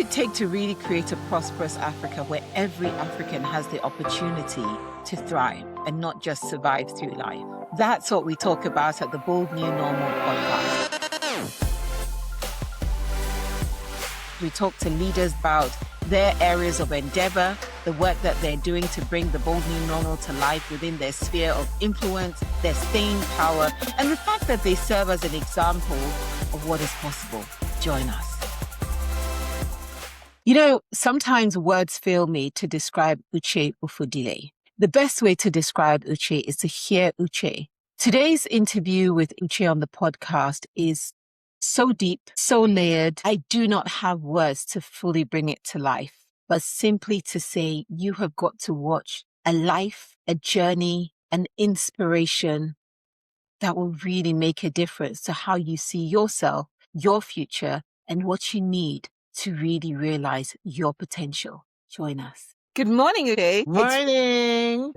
it take to really create a prosperous Africa where every African has the opportunity to thrive and not just survive through life? That's what we talk about at the Bold New Normal podcast. We talk to leaders about their areas of endeavor, the work that they're doing to bring the Bold New Normal to life within their sphere of influence, their staying power, and the fact that they serve as an example of what is possible. Join us. You know, sometimes words fail me to describe Uche Ofodile. The best way to describe Uche is to hear Uche. Today's interview with Uche on the podcast is so deep, so layered. I do not have words to fully bring it to life, but simply to say you have got to watch a life, a journey, an inspiration that will really make a difference to how you see yourself, your future, and what you need to really realize your potential. Join us. Good morning, Uche. Morning.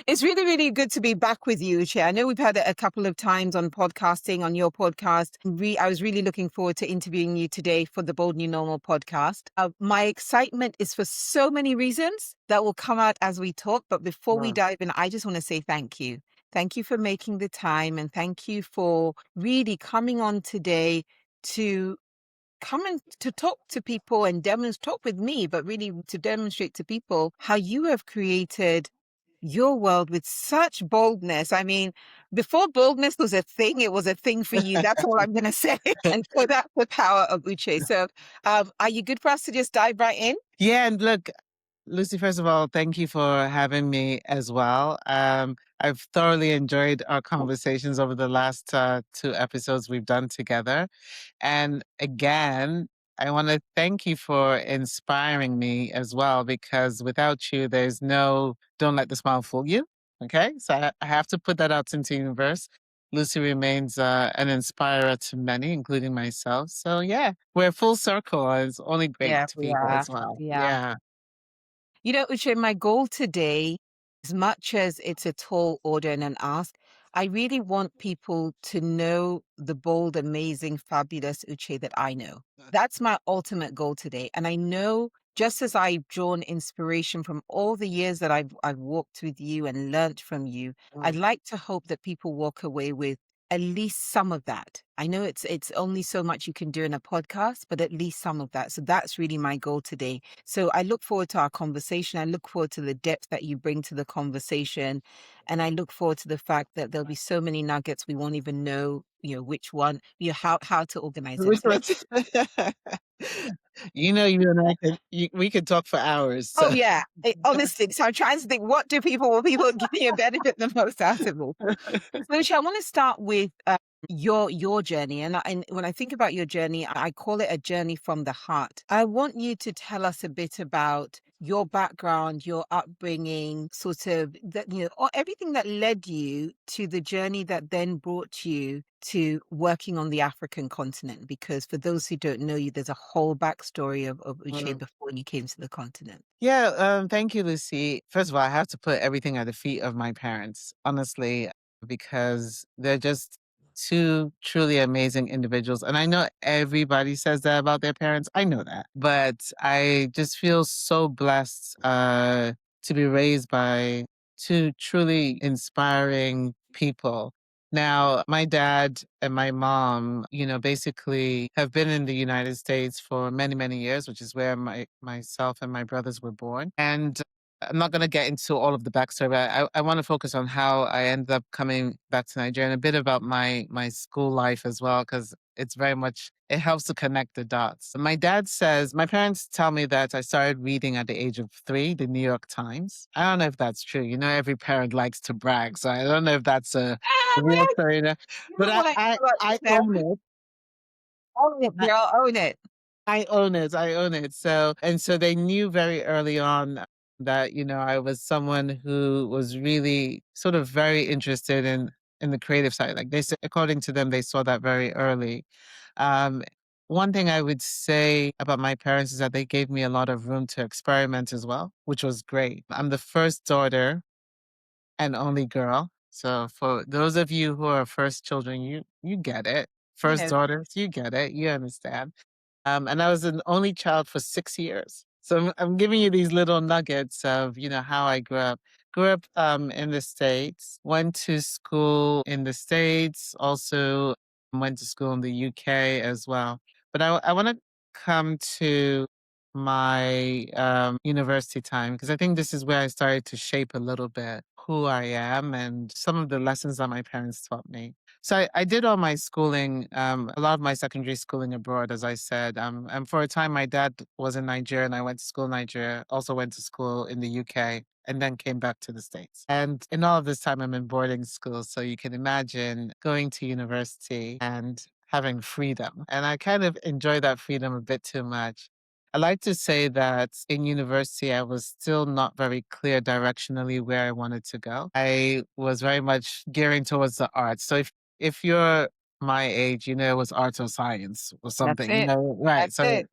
It's really, really good to be back with you, Uche. I know we've had it a couple of times on podcasting, on your podcast. I was really looking forward to interviewing you today for the Bold New Normal podcast. My excitement is for so many reasons that will come out as we talk. But before we dive in, I just want to say thank you. Thank you for making the time, and thank you for really coming on today to come and to talk to people and talk with me, but really to demonstrate to people how you have created your world with such boldness. I mean, before boldness was a thing, it was a thing for you. That's all I'm going to say. And so that's the power of Uche. So are you good for us to just dive right in? Yeah, and look, Lucy, first of all, thank you for having me as well. I've thoroughly enjoyed our conversations over the last 2 episodes we've done together. And again, I want to thank you for inspiring me as well, because without you, there's no, don't let the smile fool you. Okay. So I have to put that out into the universe. Lucy remains an inspirer to many, including myself. So yeah, we're full circle. It's only great to be here as well. Yeah. You know, Uche, my goal today, as much as it's a tall order and an ask, I really want people to know the bold, amazing, fabulous Uche that I know. That's my ultimate goal today. And I know just as I've drawn inspiration from all the years that I've walked with you and learnt from you, I'd like to hope that people walk away with at least some of that. I know it's only so much you can do in a podcast, but at least some of that. So that's really my goal today. So I look forward to our conversation. I look forward to the depth that you bring to the conversation. And I look forward to the fact that there'll be so many nuggets we won't even know, which one, how to organize it. Which one's- you and I we could talk for hours. Oh, yeah. Honestly, so I'm trying to think, will people give me a benefit the most out of all? So, Uche, I want to start with your journey. And when I think about your journey, I call it a journey from the heart. I want you to tell us a bit about your background, your upbringing, sort of that, or everything that led you to the journey that then brought you to working on the African continent. Because for those who don't know you, there's a whole backstory of Uche before you came to the continent. Yeah, thank you, Lucy. First of all, I have to put everything at the feet of my parents, honestly, because they're just two truly amazing individuals. And I know everybody says that about their parents. I know that. But I just feel so blessed to be raised by two truly inspiring people. Now, my dad and my mom, basically have been in the United States for many, many years, which is where myself and my brothers were born. And I'm not going to get into all of the backstory, but I want to focus on how I ended up coming back to Nigeria and a bit about my school life as well, because it's very much, it helps to connect the dots. My parents tell me that I started reading at the age of 3, the New York Times. I don't know if that's true. Every parent likes to brag. So I don't know if that's a real story. But I own it. Own it, girl, own it. I own it. I own it. So they knew very early on that, I was someone who was really sort of very interested in the creative side. Like according to them, they saw that very early. Um, One thing I would say about my parents is that they gave me a lot of room to experiment as well, which was great. I'm the first daughter and only girl. So for those of you who are first children, you get it. First daughters, you get it. You understand. And I was an only child for 6 years. So I'm giving you these little nuggets of, how I grew up. Grew up in the States, went to school in the States, also went to school in the UK as well. But I want to come to my university time because I think this is where I started to shape a little bit who I am and some of the lessons that my parents taught me. So I did all my schooling, a lot of my secondary schooling abroad, as I said. And for a time, my dad was in Nigeria and I went to school in Nigeria, also went to school in the UK, and then came back to the States. And in all of this time, I'm in boarding school. So you can imagine going to university and having freedom. And I kind of enjoy that freedom a bit too much. I like to say that in university, I was still not very clear directionally where I wanted to go. I was very much gearing towards the arts. So if you're my age, it was arts or science or That's something, it. right? That's So, it.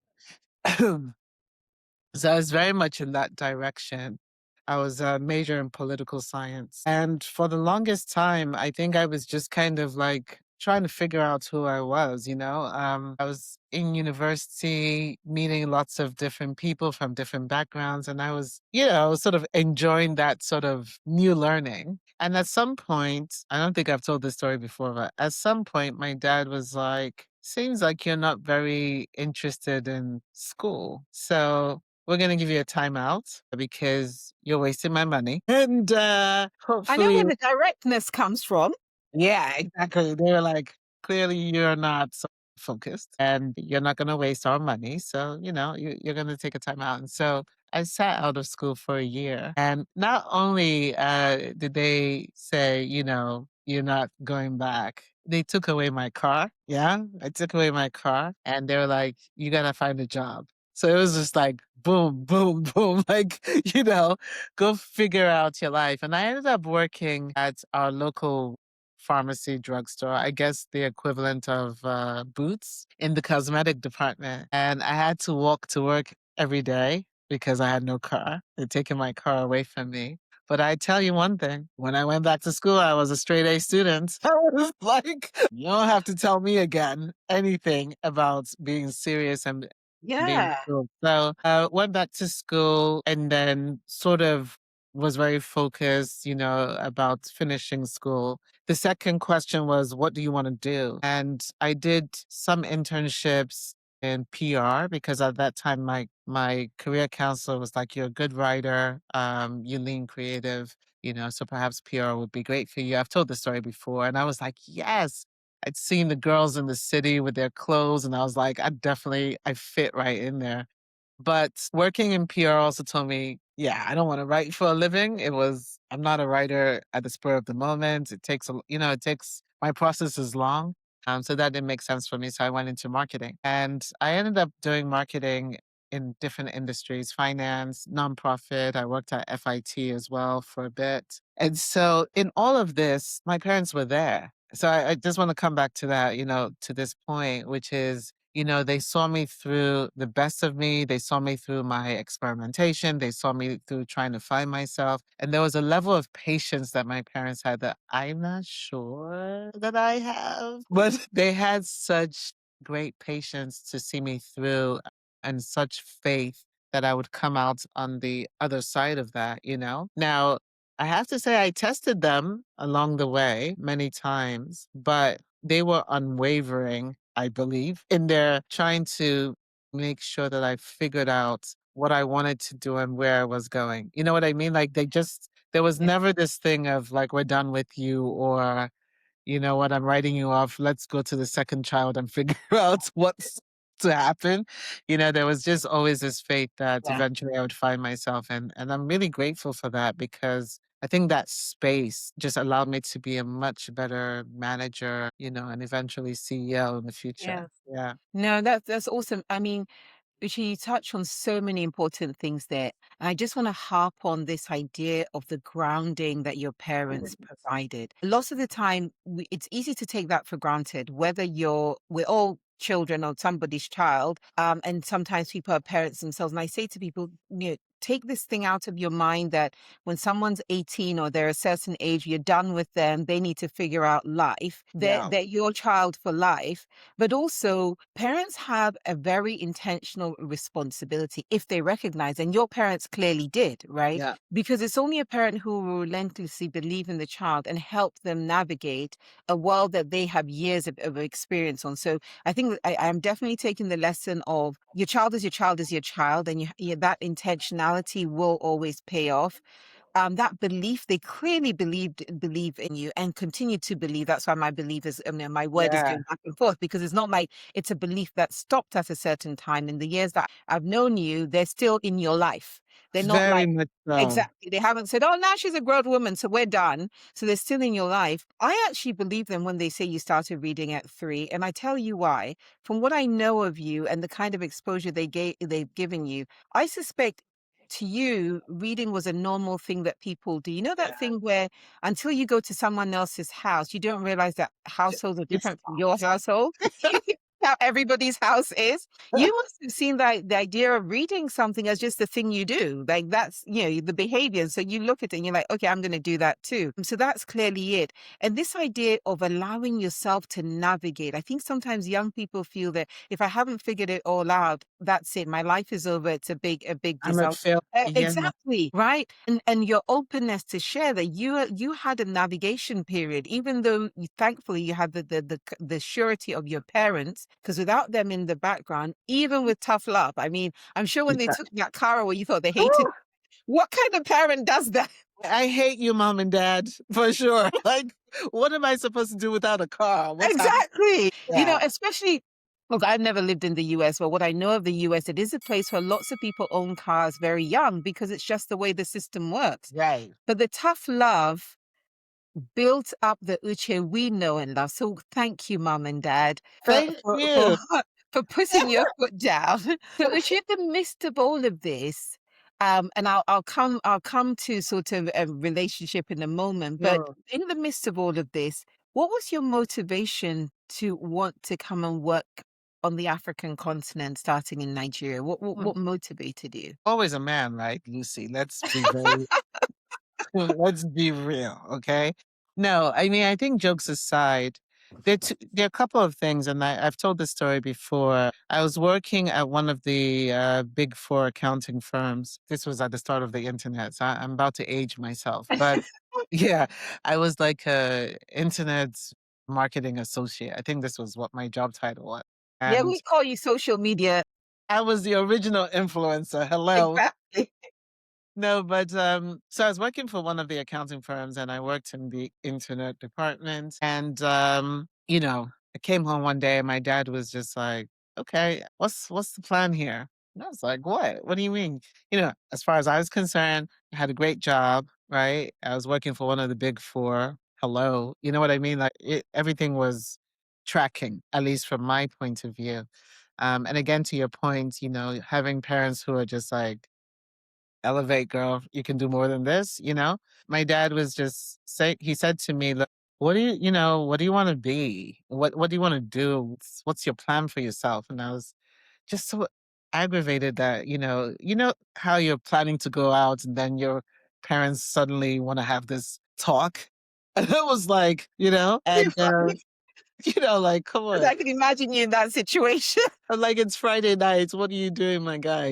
so I was very much in that direction. I was a major in political science. And for the longest time, I think I was just kind of like trying to figure out who I was. I was in university meeting lots of different people from different backgrounds. And I was, sort of enjoying that sort of new learning. And at some point, I don't think I've told this story before, but at some point, my dad was like, seems like you're not very interested in school. So we're gonna give you a timeout because you're wasting my money. And I know hopefully, where the directness comes from. yeah, exactly. They were like, clearly you're not so focused and you're not gonna waste our money. So, you're gonna take a timeout. And so I sat out of school for a year. And not only did they say, you're not going back, they took away my car. Yeah, I took away my car and they were like, you gotta find a job. So it was just like boom, boom, boom, like, go figure out your life. And I ended up working at our local pharmacy drugstore, I guess the equivalent of Boots in the cosmetic department. And I had to walk to work every day because I had no car. They'd taken my car away from me. But I tell you one thing, when I went back to school, I was a straight A student. I was like, you don't have to tell me again anything about being serious and being Yeah. cool. So went back to school and then sort of was very focused, about finishing school. The second question was, what do you want to do? And I did some internships in PR because at that time my career counselor was like, you're a good writer, you lean creative, so perhaps PR would be great for you. I've told the story before. And I was like, yes. I'd seen the girls in the city with their clothes, and I was like, I fit right in there. But working in PR also told me, yeah, I don't want to write for a living. I'm not a writer at the spur of the moment. My process is long. So that didn't make sense for me. So I went into marketing and I ended up doing marketing in different industries, finance, nonprofit. I worked at FIT as well for a bit. And so in all of this, my parents were there. So I just want to come back to that, to this point, which is, they saw me through the best of me. They saw me through my experimentation. They saw me through trying to find myself. And there was a level of patience that my parents had that I'm not sure that I have. But they had such great patience to see me through and such faith that I would come out on the other side of that. Now, I have to say I tested them along the way many times, but they were unwavering, I believe, in their trying to make sure that I figured out what I wanted to do and where I was going. You know what I mean? Like there was Yeah. never this thing of like, we're done with you or, you know what, I'm writing you off. Let's go to the second child and figure out what's to happen. There was just always this faith that Yeah. eventually I would find myself. And I'm really grateful for that because I think that space just allowed me to be a much better manager, and eventually CEO in the future. Yeah. Yeah. No, that's awesome. I mean, Uche, you touch on so many important things there. And I just want to harp on this idea of the grounding that your parents provided. Lots of the time, it's easy to take that for granted, whether we're all children or somebody's child. And sometimes people are parents themselves. And I say to people, take this thing out of your mind that when someone's 18 or they're a certain age, you're done with them. They need to figure out life. Yeah. They're your child for life. But also, parents have a very intentional responsibility if they recognize, and your parents clearly did, right? Yeah. Because it's only a parent who will relentlessly believe in the child and help them navigate a world that they have years of experience on. So I think I'm definitely taking the lesson of your child is your child is your child, and that intentionality will always pay off. That belief, they clearly believe in you and continue to believe. That's why my belief is, my word is Yeah. going back and forth, because it's not like it's a belief that stopped at a certain time. In the years that I've known you, they're still in your life. They're not Very like, much so. exactly. They haven't said, oh, now she's a grown woman, so we're done. So they're still in your life. I actually believe them when they say you started reading at 3. And I tell you why. From what I know of you and the kind of exposure they've given you, I suspect to you, reading was a normal thing that people do. You know that thing where until you go to someone else's house, you don't realize that households are It's different from your household. How everybody's house is. You must have seen that the idea of reading something as just the thing you do. Like that's, the behavior. So you look at it and you're like, okay, I'm going to do that too. So that's clearly it. And this idea of allowing yourself to navigate, I think sometimes young people feel that if I haven't figured it all out, that's it. My life is over. It's a big I'm a disaster. fail. Yeah. Exactly, right? And your openness to share that you had a navigation period, even though thankfully you had the surety of your parents, because without them in the background, even with tough love, I mean, I'm sure when they took that car away, you thought they hated. What kind of parent does that? I hate you, mom and dad, for sure. Like, what am I supposed to do without a car? What's happening? Exactly. Yeah. Especially, look, I've never lived in the US, but what I know of the US, it is a place where lots of people own cars very young because it's just the way the system works. Right. But the tough love built up the Uche we know and love. So thank you, mom and dad, for Thank for for, you. for putting your foot down. So Uche, in the midst of all of this, and I'll come to sort of a relationship in a moment, but Sure. in the midst of all of this, what was your motivation to want to come and work on the African continent, starting in Nigeria? What motivated you? Always a man, right, Lucy? Let's be very let's be real, okay? No, I mean, I think jokes aside, there are a couple of things, and I've told this story before. I was working at one of the big four accounting firms. This was at the start of the internet, so I'm about to age myself. But yeah, I was like a internet marketing associate. I think this was what my job title was. Yeah, And we call you social media. I was the original influencer. Hello. Exactly. No, but so I was working for one of the accounting firms and I worked in the internet department. And I came home one day and my dad was just like, okay, what's the plan here? And I was like, what? What do you mean? As far as I was concerned, I had a great job, right? I was working for one of the big four. Hello. You know what I mean? Like everything was tracking, at least from my point of view. And again, to your point, having parents who are just like, elevate, girl. You can do more than this. My dad was just he said to me, look, what do you want to be? What do you want to do? What's your plan for yourself? And I was just so aggravated that, how you're planning to go out and then your parents suddenly want to have this talk. And I was like, and, like, come 'Cause on. I can imagine you in that situation. I'm like, it's Friday nights. What are you doing, my guy?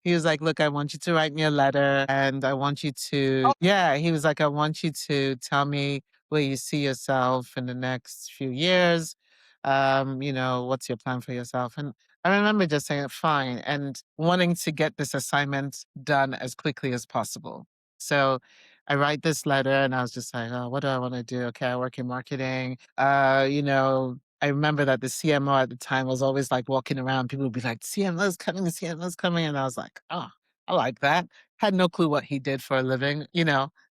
He was like, look, I want you to write me a letter and I want you to, Oh, yeah, he was like, I want you to tell me where you see yourself in the next few years. What's your plan for yourself? And I remember just saying, fine, and wanting to get this assignment done as quickly as possible. So I write this letter and I was just like, oh, what do I want to do? Okay, I work in marketing. I remember that the CMO at the time was always like walking around. People would be like, CMO's coming, CMO's coming. And I was like, oh, I like that. Had no clue what he did for a living,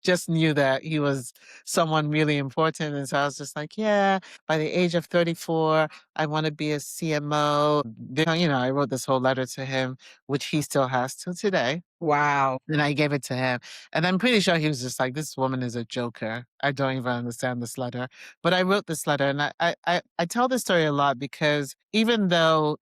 just knew that he was someone really important. And so I was just like, yeah, by the age of 34, I want to be a CMO. I wrote this whole letter to him, which he still has till today. wow. Then I gave it to him. And I'm pretty sure he was just like, this woman is a joker. I don't even understand this letter. But I wrote this letter and I tell this story a lot because even though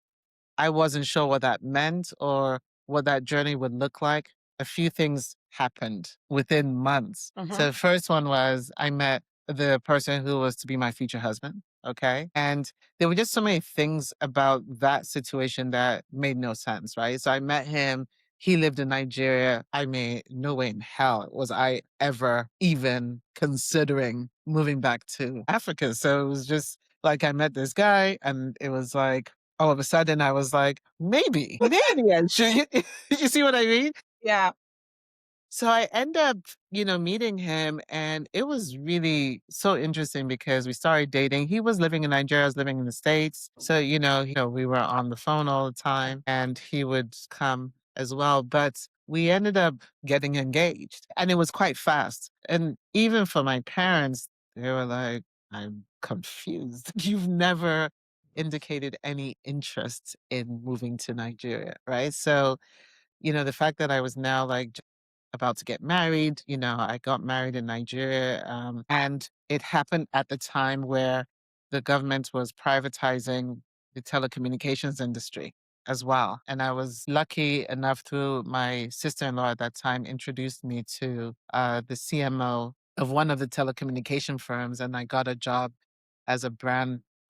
I wasn't sure what that meant or what that journey would look like, a few things happened within months. Mhm. So the first one was I met the person who was to be my future husband. Okay. And there were just so many things about that situation that made no sense. Right. So I met him. He lived in Nigeria. I mean, no way in hell was I ever even considering moving back to Africa. So it was just like I met this guy, and it was like, all of a sudden I was like, maybe I should. You see what I mean? Yeah. So I end up, meeting him, and it was really so interesting because we started dating. He was living in Nigeria, I was living in the States. So, we were on the phone all the time, and he would come as well. But we ended up getting engaged, and it was quite fast. And even for my parents, they were like, I'm confused. You've never indicated any interest in moving to Nigeria, right? So, the fact that I was now like about to get married. I got married in Nigeria, and it happened at the time where the government was privatizing the telecommunications industry as well. And I was lucky enough through my sister-in-law at that time introduced me to the CMO of one of the telecommunication firms, and I got a job as a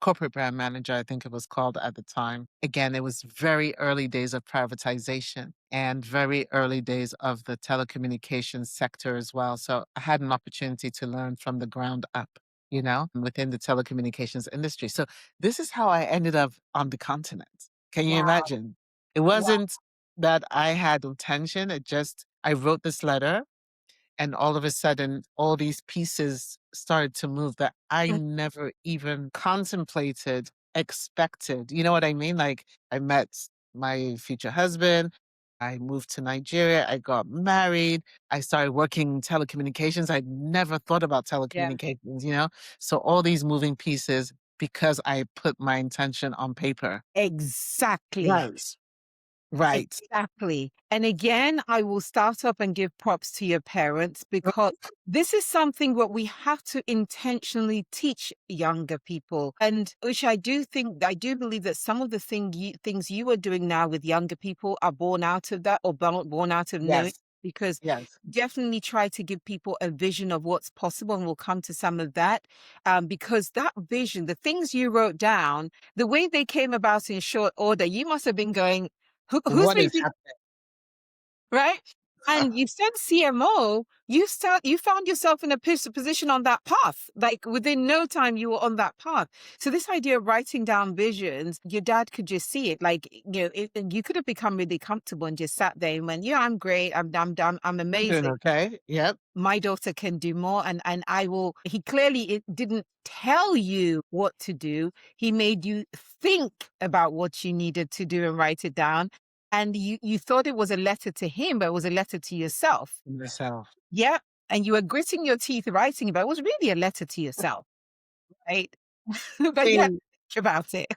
corporate brand manager, I think it was called at the time. Again, it was very early days of privatization and very early days of the telecommunications sector as well. So I had an opportunity to learn from the ground up, within the telecommunications industry. So this is how I ended up on the continent. Can you Wow. imagine? It Wow. wasn't that I had intention. I wrote this letter, and all of a sudden, all these pieces started to move that I Mm. never even contemplated, expected. You know what I mean? Like, I met my future husband. I moved to Nigeria. I got married. I started working in telecommunications. I'd never thought about Yeah. telecommunications. So all these moving pieces because I put my intention on paper. Exactly. Right. Right. Exactly. And again, I will start up and give props to your parents because this is something what we have to intentionally teach younger people. And which I do believe that some of the things you are doing now with younger people are born out of that or born out of knowing, Yes. because Yes. definitely try to give people a vision of what's possible. And we'll come to some of that. Because that vision, the things you wrote down, the way they came about in short order, you must have been going, who's What been is happening? right? And you said CMO, you found yourself in a position on that path. Like within no time, you were on that path. So this idea of writing down visions, your dad could just see it. Like, and you could have become really comfortable and just sat there and went, yeah, I'm great. I'm done. I'm I'm doing amazing. okay. Yep. My daughter can do more, and I will. He clearly didn't tell you what to do. He made you think about what you needed to do and write it down. And you thought it was a letter to him, but it was a letter to yourself. Myself. Yeah. And you were gritting your teeth writing it, but it was really a letter to yourself, right? But yeah, mean, think about it.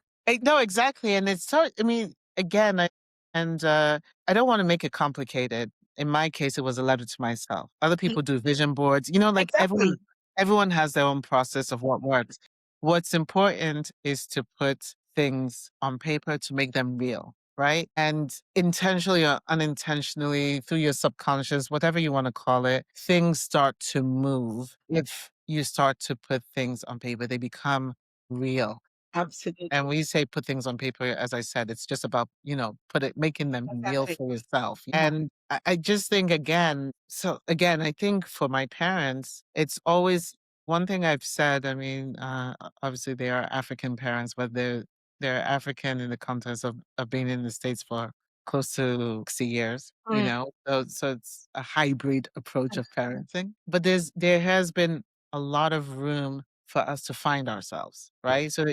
no, exactly. And it's so, I mean, again, I don't want to make it complicated. In my case, it was a letter to myself. Other people do vision boards. Like everyone, Exactly. everyone has their own process of what works. What's important is to put things on paper to make them real, right? And intentionally or unintentionally, through your subconscious, whatever you want to call it, things start to move. If you start to put things on paper, they become real. And Absolutely. when you say put things on paper, as I said, it's just about, making them real Exactly. for yourself. Yeah. And I just think again, I think for my parents, it's always one thing I've said. I mean, obviously they are African parents, but they're African in the context of being in the States for close to 60 years, Mm. So it's a hybrid approach of parenting. But there has been a lot of room for us to find ourselves, right? So,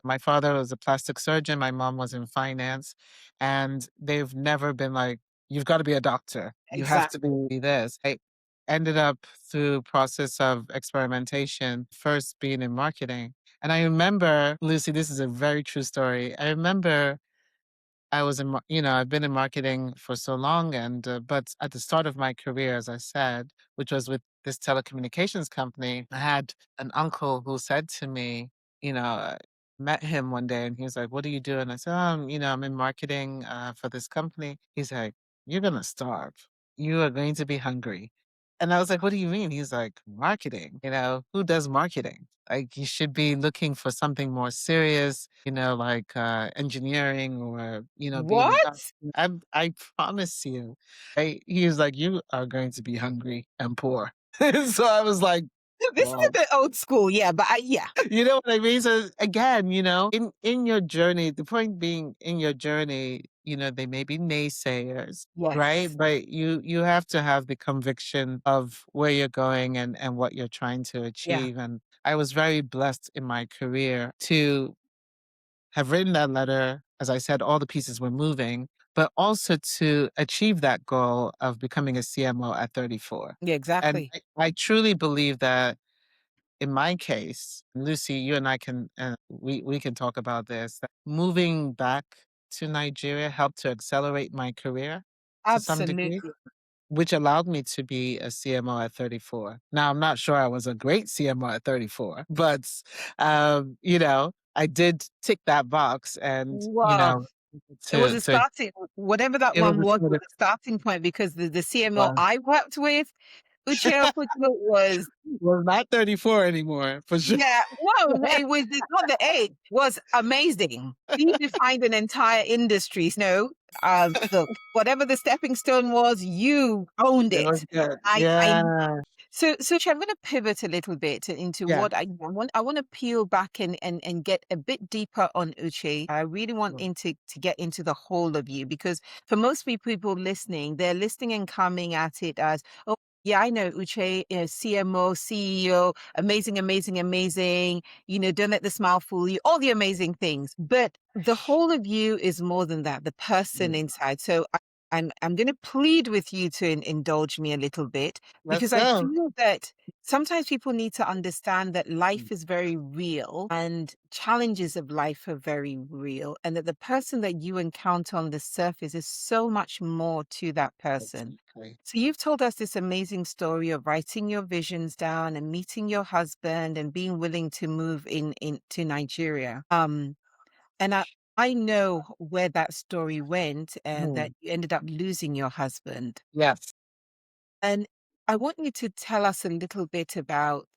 my father was a plastic surgeon, my mom was in finance, and they've never been like, you've got to be a doctor. You have Exactly. to be this. I ended up through process of experimentation, first being in marketing. And I remember, Lucy, this is a very true story. I remember I've been in marketing for so long, but at the start of my career, as I said, which was with this telecommunications company, I had an uncle who said to me, met him one day, and he was like, "What do you do?" And I said, I'm in marketing for this company." He's like, you're going to starve. You are going to be hungry. And I was like, what do you mean? He's like, marketing. Who does marketing? Like, you should be looking for something more serious, like engineering or, being, What? I promise you. He was like, you are going to be hungry and poor. So I was like, This is a wow. bit old school, yeah, but yeah. You know what I mean? So again, in your journey, the point being in your journey, they may be naysayers, right? Yes. But you have to have the conviction of where you're going and what you're trying to Yeah. achieve. And I was very blessed in my career to have written that letter. As I said, all the pieces were moving, but also to achieve that goal of becoming a CMO at 34. Yeah, And exactly. I truly believe that in my case, Lucy, you and I can we can talk about this. That moving back to Nigeria helped to accelerate my career to some degree, Absolutely. which allowed me to be a CMO at 34. Now, I'm not sure I was a great CMO at 34, but I did tick that box, and Wow. It was a to starting, whatever that it one was was a starting point because the CMO was I worked with, Uche Ofodile, was, was not 34 anymore for sure. yeah, well, it was not the age, was amazing. He defined an entire industry. No, look, whatever the stepping stone was, you owned It was it. good. I Yeah. So I'm going to pivot a little bit into Yeah. what I want. I want to peel back and get a bit deeper on Uche. I really want to get into the whole of you because for most people listening, they're listening and coming at it as, oh, yeah, I know Uche, CMO, CEO, amazing, amazing, amazing. Don't let the smile fool you. All the amazing things, but the whole of you is more than that. The person Mm. inside. So I'm going to plead with you to indulge me a little bit Let's because I go. feel that sometimes people need to understand that Mm. life is very real and challenges of life are very real, and that the person that you encounter on the surface is so much more to that person. Exactly. So you've told us this amazing story of writing your visions down and meeting your husband and being willing to move into Nigeria. And I know where that story went and that Mm. you ended up losing your husband. Yes. And I want you to tell us a little bit about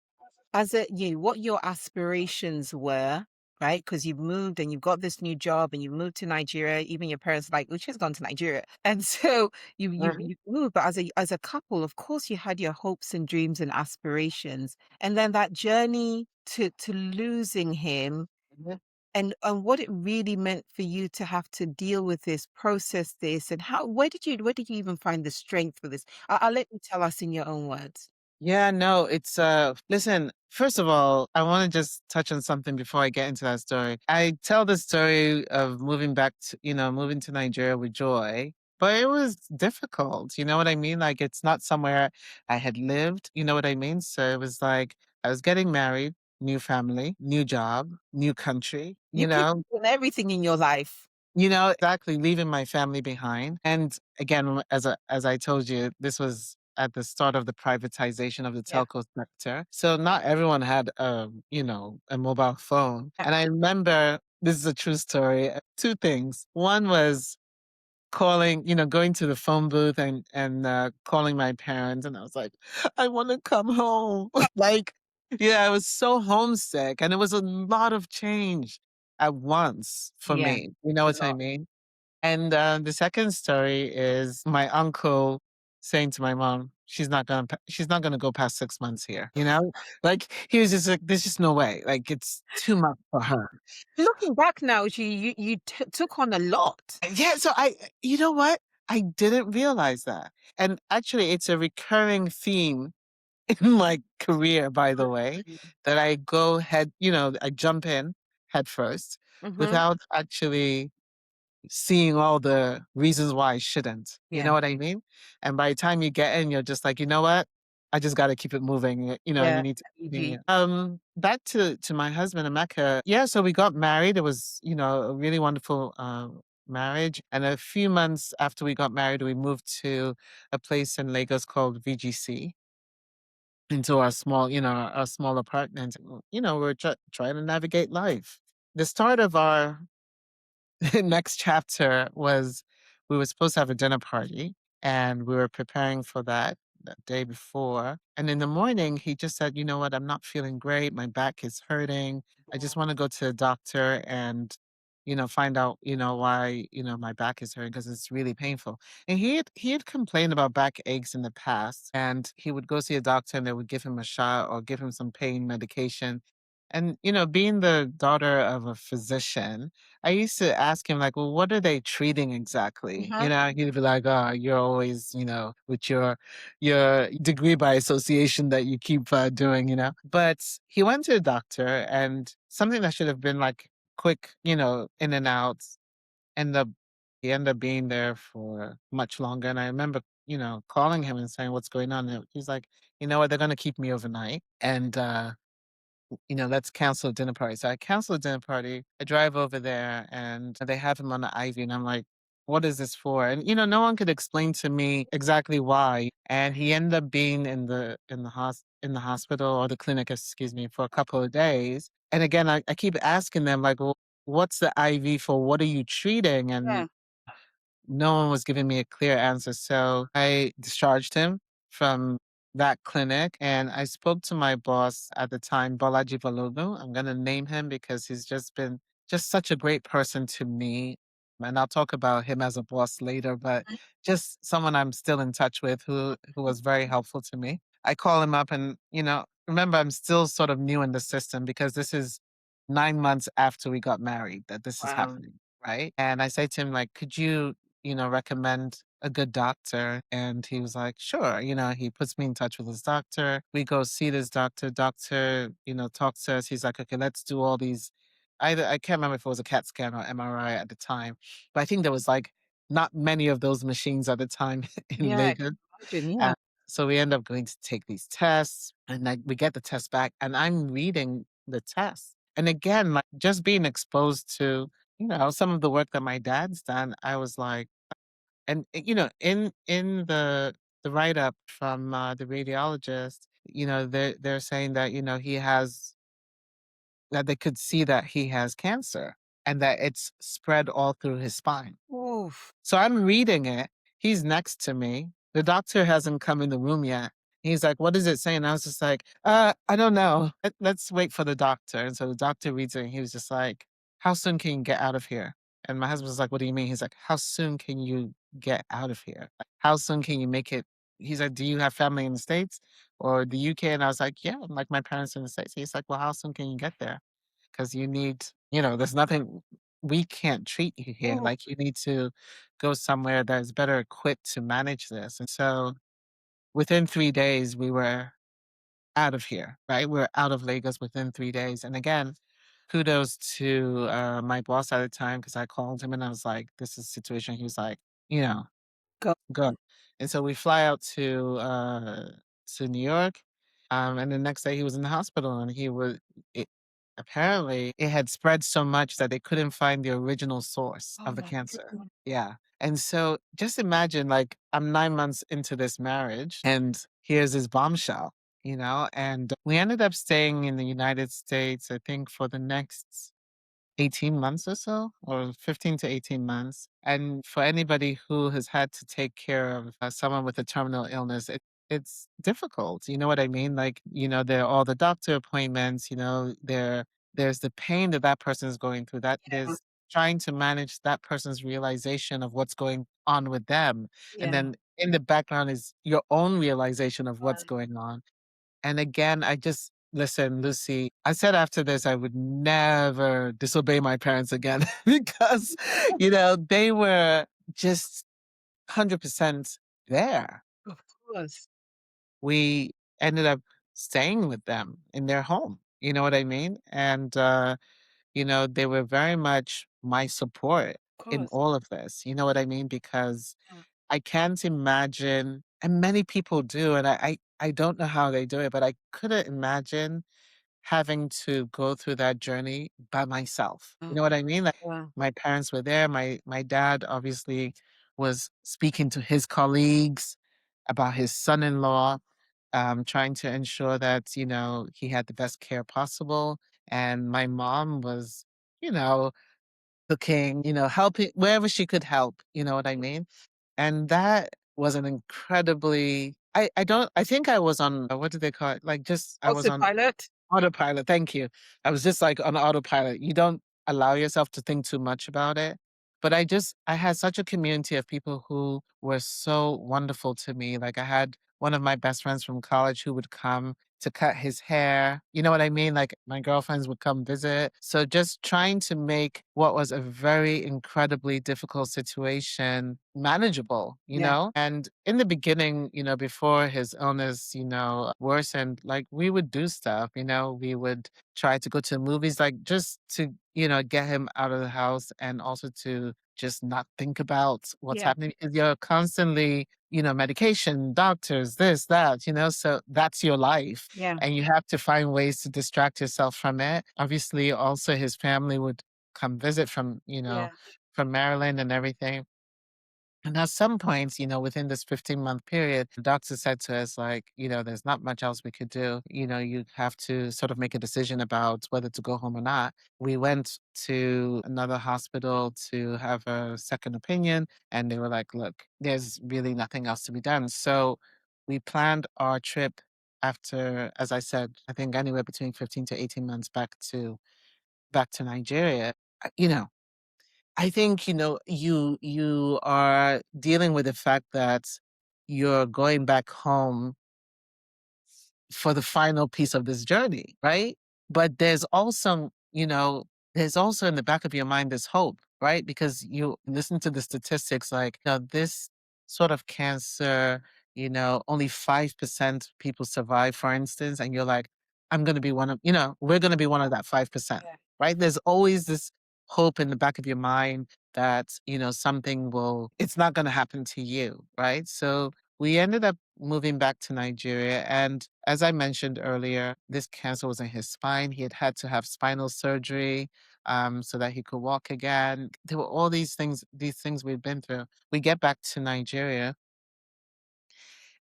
what your aspirations were, right? Because you've moved and you've got this new job and you've moved to Nigeria. Even your parents are like, Uche's gone to Nigeria. And so Mhm. you moved, but as a couple, of course you had your hopes and dreams and aspirations. And then that journey to losing him Mhm. and what it really meant for you to have to deal with this, process this, and how where did you even find the strength for this? I'll let you tell us in your own words. Yeah, no, it's listen, first of all, I want to just touch on something before I get into that story. I tell the story of moving back to, moving to Nigeria with joy, but it was difficult. You know what I mean? Like it's not somewhere I had lived, you know what I mean? So it was like I was getting married, new family, new job, new country, You picked on everything in your life. exactly, leaving my family behind. And again, as I told you, this was at the start of the privatization of the Yeah. telco sector. So not everyone had a mobile phone. Yeah. And I remember this is a true story. Two things. One was calling, going to the phone booth and calling my parents, and I was like, I want to come home. Like, yeah, I was so homesick, and it was a lot of change at once for Yeah. me. You know A what I lot. mean? And the second story is my uncle saying to my mom, she's not gonna go past 6 months here. Like he was just like, there's just no way. Like it's too much for her. Looking back now, you took on a lot. Yeah, so you know what? I didn't realize that. And actually, it's a recurring theme in my career, by the way, that I go head, I jump in head first Mm-hmm. without actually seeing all the reasons why I shouldn't. You know Yeah. what I mean? And by the time you get in, you're just like, you know what? I just got to keep it moving. And Yeah. you need to Easy. continue. Back to my husband, Emeka. Yeah, so we got married. It was, a really wonderful marriage. And a few months after we got married, we moved to a place in Lagos called VGC into our small, our small apartment. We're trying to navigate life. The start of our next chapter was we were supposed to have a dinner party, and we were preparing for that day before. And in the morning, he just said, "You know what? I'm not feeling great. My back is hurting. I just want to go to the doctor and, find out, why, my back is hurting because it's really painful." And he had complained about back aches in the past, and he would go see a doctor and they would give him a shot or give him some pain medication. And, being the daughter of a physician, I used to ask him, like, well, what are they treating exactly? Uh-huh. He'd be like, oh, you're always, with your degree by association that you keep doing. But he went to a doctor, and something that should have been like quick, in and out, end up he ended up being there for much longer. And I remember, calling him and saying, what's going on? And he's like, you know what, they're gonna keep me overnight. And let's cancel a dinner party. So I cancel a dinner party. I drive over there and they have him on the IV. And I'm like, what is this for? And, no one could explain to me exactly why. And he ended up being in the hospital or the clinic, excuse me, for a couple of days. And again, I keep asking them, like, well, what's the IV for? What are you treating? Yeah. And no one was giving me a clear answer. So I discharged him from that clinic, and I spoke to my boss at the time, Bolaji Balogun. I'm going to name him because he's just been just such a great person to me. And I'll talk about him as a boss later, but just someone I'm still in touch with who was very helpful to me. I call him up and, remember, I'm still sort of new in the system because this is 9 months after we got married that this is Wow. happening. Right. And I say to him, like, could you recommend a good doctor? And he was like, sure. He puts me in touch with his doctor. We go see this doctor. Doctor, talks to us. He's like, okay, let's do all these. Either I can't remember if it was a CAT scan or MRI at the time, but I think there was like not many of those machines at the time in Yeah. Lagos. Imagine. Yeah. Uh, so we end up going to take these tests, and like we get the test back, and I'm reading the test. And again, like just being exposed to, some of the work that my dad's done, I was like, and in the write up from the radiologist, they're saying that he has that they could see that he has cancer and that it's spread all through his spine. Oof. So I'm reading it. He's next to me. The doctor hasn't come in the room yet. He's like, "What does it say?" And I was just like, I don't know. Let's wait for the doctor." And so the doctor reads it and he was just like, "How soon can you get out of here?" And my husband was like, "What do you mean?" He's like, "How soon can you get out of here? Like, how soon can you make it?" He's like, "Do you have family in the States or the UK?" And I was like, "Yeah, like my parents are in the States." He's like, "Well, how soon can you get there? Because you need, there's nothing, we can't treat you here. Oof. Like you need to go somewhere that is better equipped to manage this." And so within 3 days, we were out of here, right? We were out of Lagos within 3 days. And again, kudos to my boss at the time because I called him and I was like, this is the situation. He was like, you know, Go. go. And so we fly out to New York. And the next day he was in the hospital and it, apparently it had spread so much that they couldn't find the original source Oh of the my cancer. goodness. Yeah. And so just imagine like I'm 9 months into this marriage and here's this bombshell, and we ended up staying in the United States, I think for the next 18 months or so, or 15 to 18 months. And for anybody who has had to take care of someone with a terminal illness, it's difficult. You know what I mean? Like, there are all the doctor appointments, there's the pain that that person is going through, that Yeah. there's trying to manage that person's realization of what's going on with them. And Yeah. then in the background is your own realization of what's going on. And again, I just listen, Lucy, I said after this, I would never disobey my parents again because, they were just 100% there. Of course. We ended up staying with them in their home. You know what I mean? And, they were very much my support Of in course. all of this. You know what I mean? Because Yeah. I can't imagine, and many people do, and I don't know how they do it, but I couldn't imagine having to go through that journey by myself. You know what I mean? Like Yeah. my parents were there. My dad obviously was speaking to his colleagues about his son-in-law, trying to ensure that, he had the best care possible. And my mom was, you know, cooking, helping wherever she could help, you know what I mean? And that was an incredibly I think I was on, what do they call it? Like, just I was on Autopilot. autopilot, thank you. I was just, like, on autopilot. You don't allow yourself to think too much about it. But I had such a community of people who were so wonderful to me. Like, I had one of my best friends from college who would come to cut his hair. You know what I mean? Like, my girlfriends would come visit. So just trying to make what was a very incredibly difficult situation manageable, you Yeah. know? And in the beginning, before his illness, worsened, like, we would do stuff, we would try to go to movies, like, just to, get him out of the house and also to just not think about what's Yeah. happening because you're constantly, medication, doctors, this, that, so that's your life. Yeah. And you have to find ways to distract yourself from it. Obviously, also his family would come visit from, Yeah. from Maryland and everything. And at some points, within this 15-month period, the doctor said to us, like, there's not much else we could do. You have to sort of make a decision about whether to go home or not. We went to another hospital to have a second opinion, and they were like, look, there's really nothing else to be done. So we planned our trip after, as I said, I think anywhere between 15 to 18 months back to Nigeria. You know, I think, you are dealing with the fact that you're going back home for the final piece of this journey, right? But there's also in the back of your mind this hope, right? Because you listen to the statistics like, this sort of cancer, only 5% people survive, for instance, and you're like, I'm going to be we're going to be one of that 5%, Yeah. right? There's always this hope in the back of your mind that, it's not going to happen to you, right? So we ended up moving back to Nigeria. And as I mentioned earlier, this cancer was in his spine. He had to have spinal surgery so that he could walk again. There were all these things we've been through. We get back to Nigeria.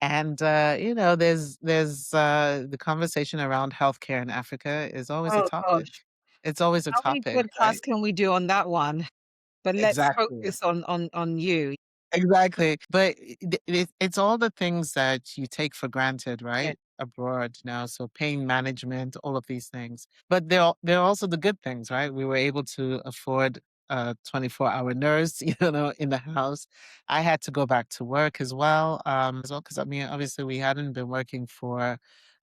And there's the conversation around healthcare in Africa is always a Oh topic. gosh. It's always a How many topic, podcasts right? can we do on that one? But let's Exactly. focus on you. Exactly. But it's all the things that you take for granted, Yeah. right? Abroad now. So pain management, all of these things. But there are also the good things, right? We were able to afford a 24-hour nurse, in the house. I had to go back to work as well, because I mean, obviously we hadn't been working for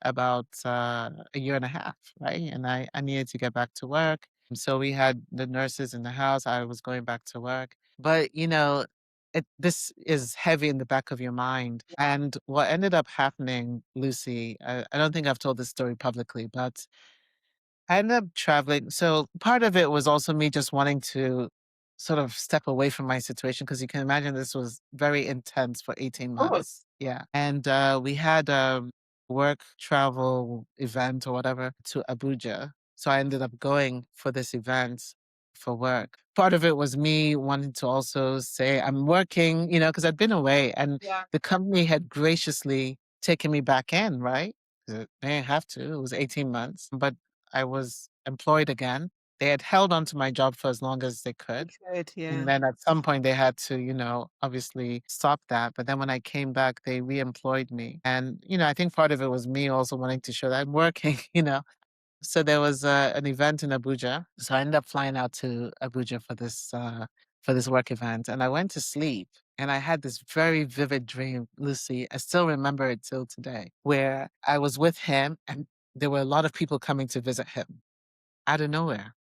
about a year and a half, right? And I needed to get back to work. So we had the nurses in the house. I was going back to work. But this is heavy in the back of your mind. And what ended up happening, Lucy, I don't think I've told this story publicly, but I ended up traveling. So part of it was also me just wanting to sort of step away from my situation because you can imagine this was very intense for 18 Of months. course. Yeah. And we had a work travel event or whatever to Abuja. So I ended up going for this event for work. Part of it was me wanting to also say I'm working, because I'd been away and Yeah. the company had graciously taken me back in, right? 'Cause they didn't have to. It was 18 months. But I was employed again. They had held on to my job for as long as they You could. could, And yeah. then at some point they had to, obviously stop that. But then when I came back, they re-employed me. And, I think part of it was me also wanting to show that I'm working, So there was an event in Abuja. So I ended up flying out to Abuja for this work event. And I went to sleep. And I had this very vivid dream, Lucy. I still remember it till today, where I was with him and there were a lot of people coming to visit him out of nowhere.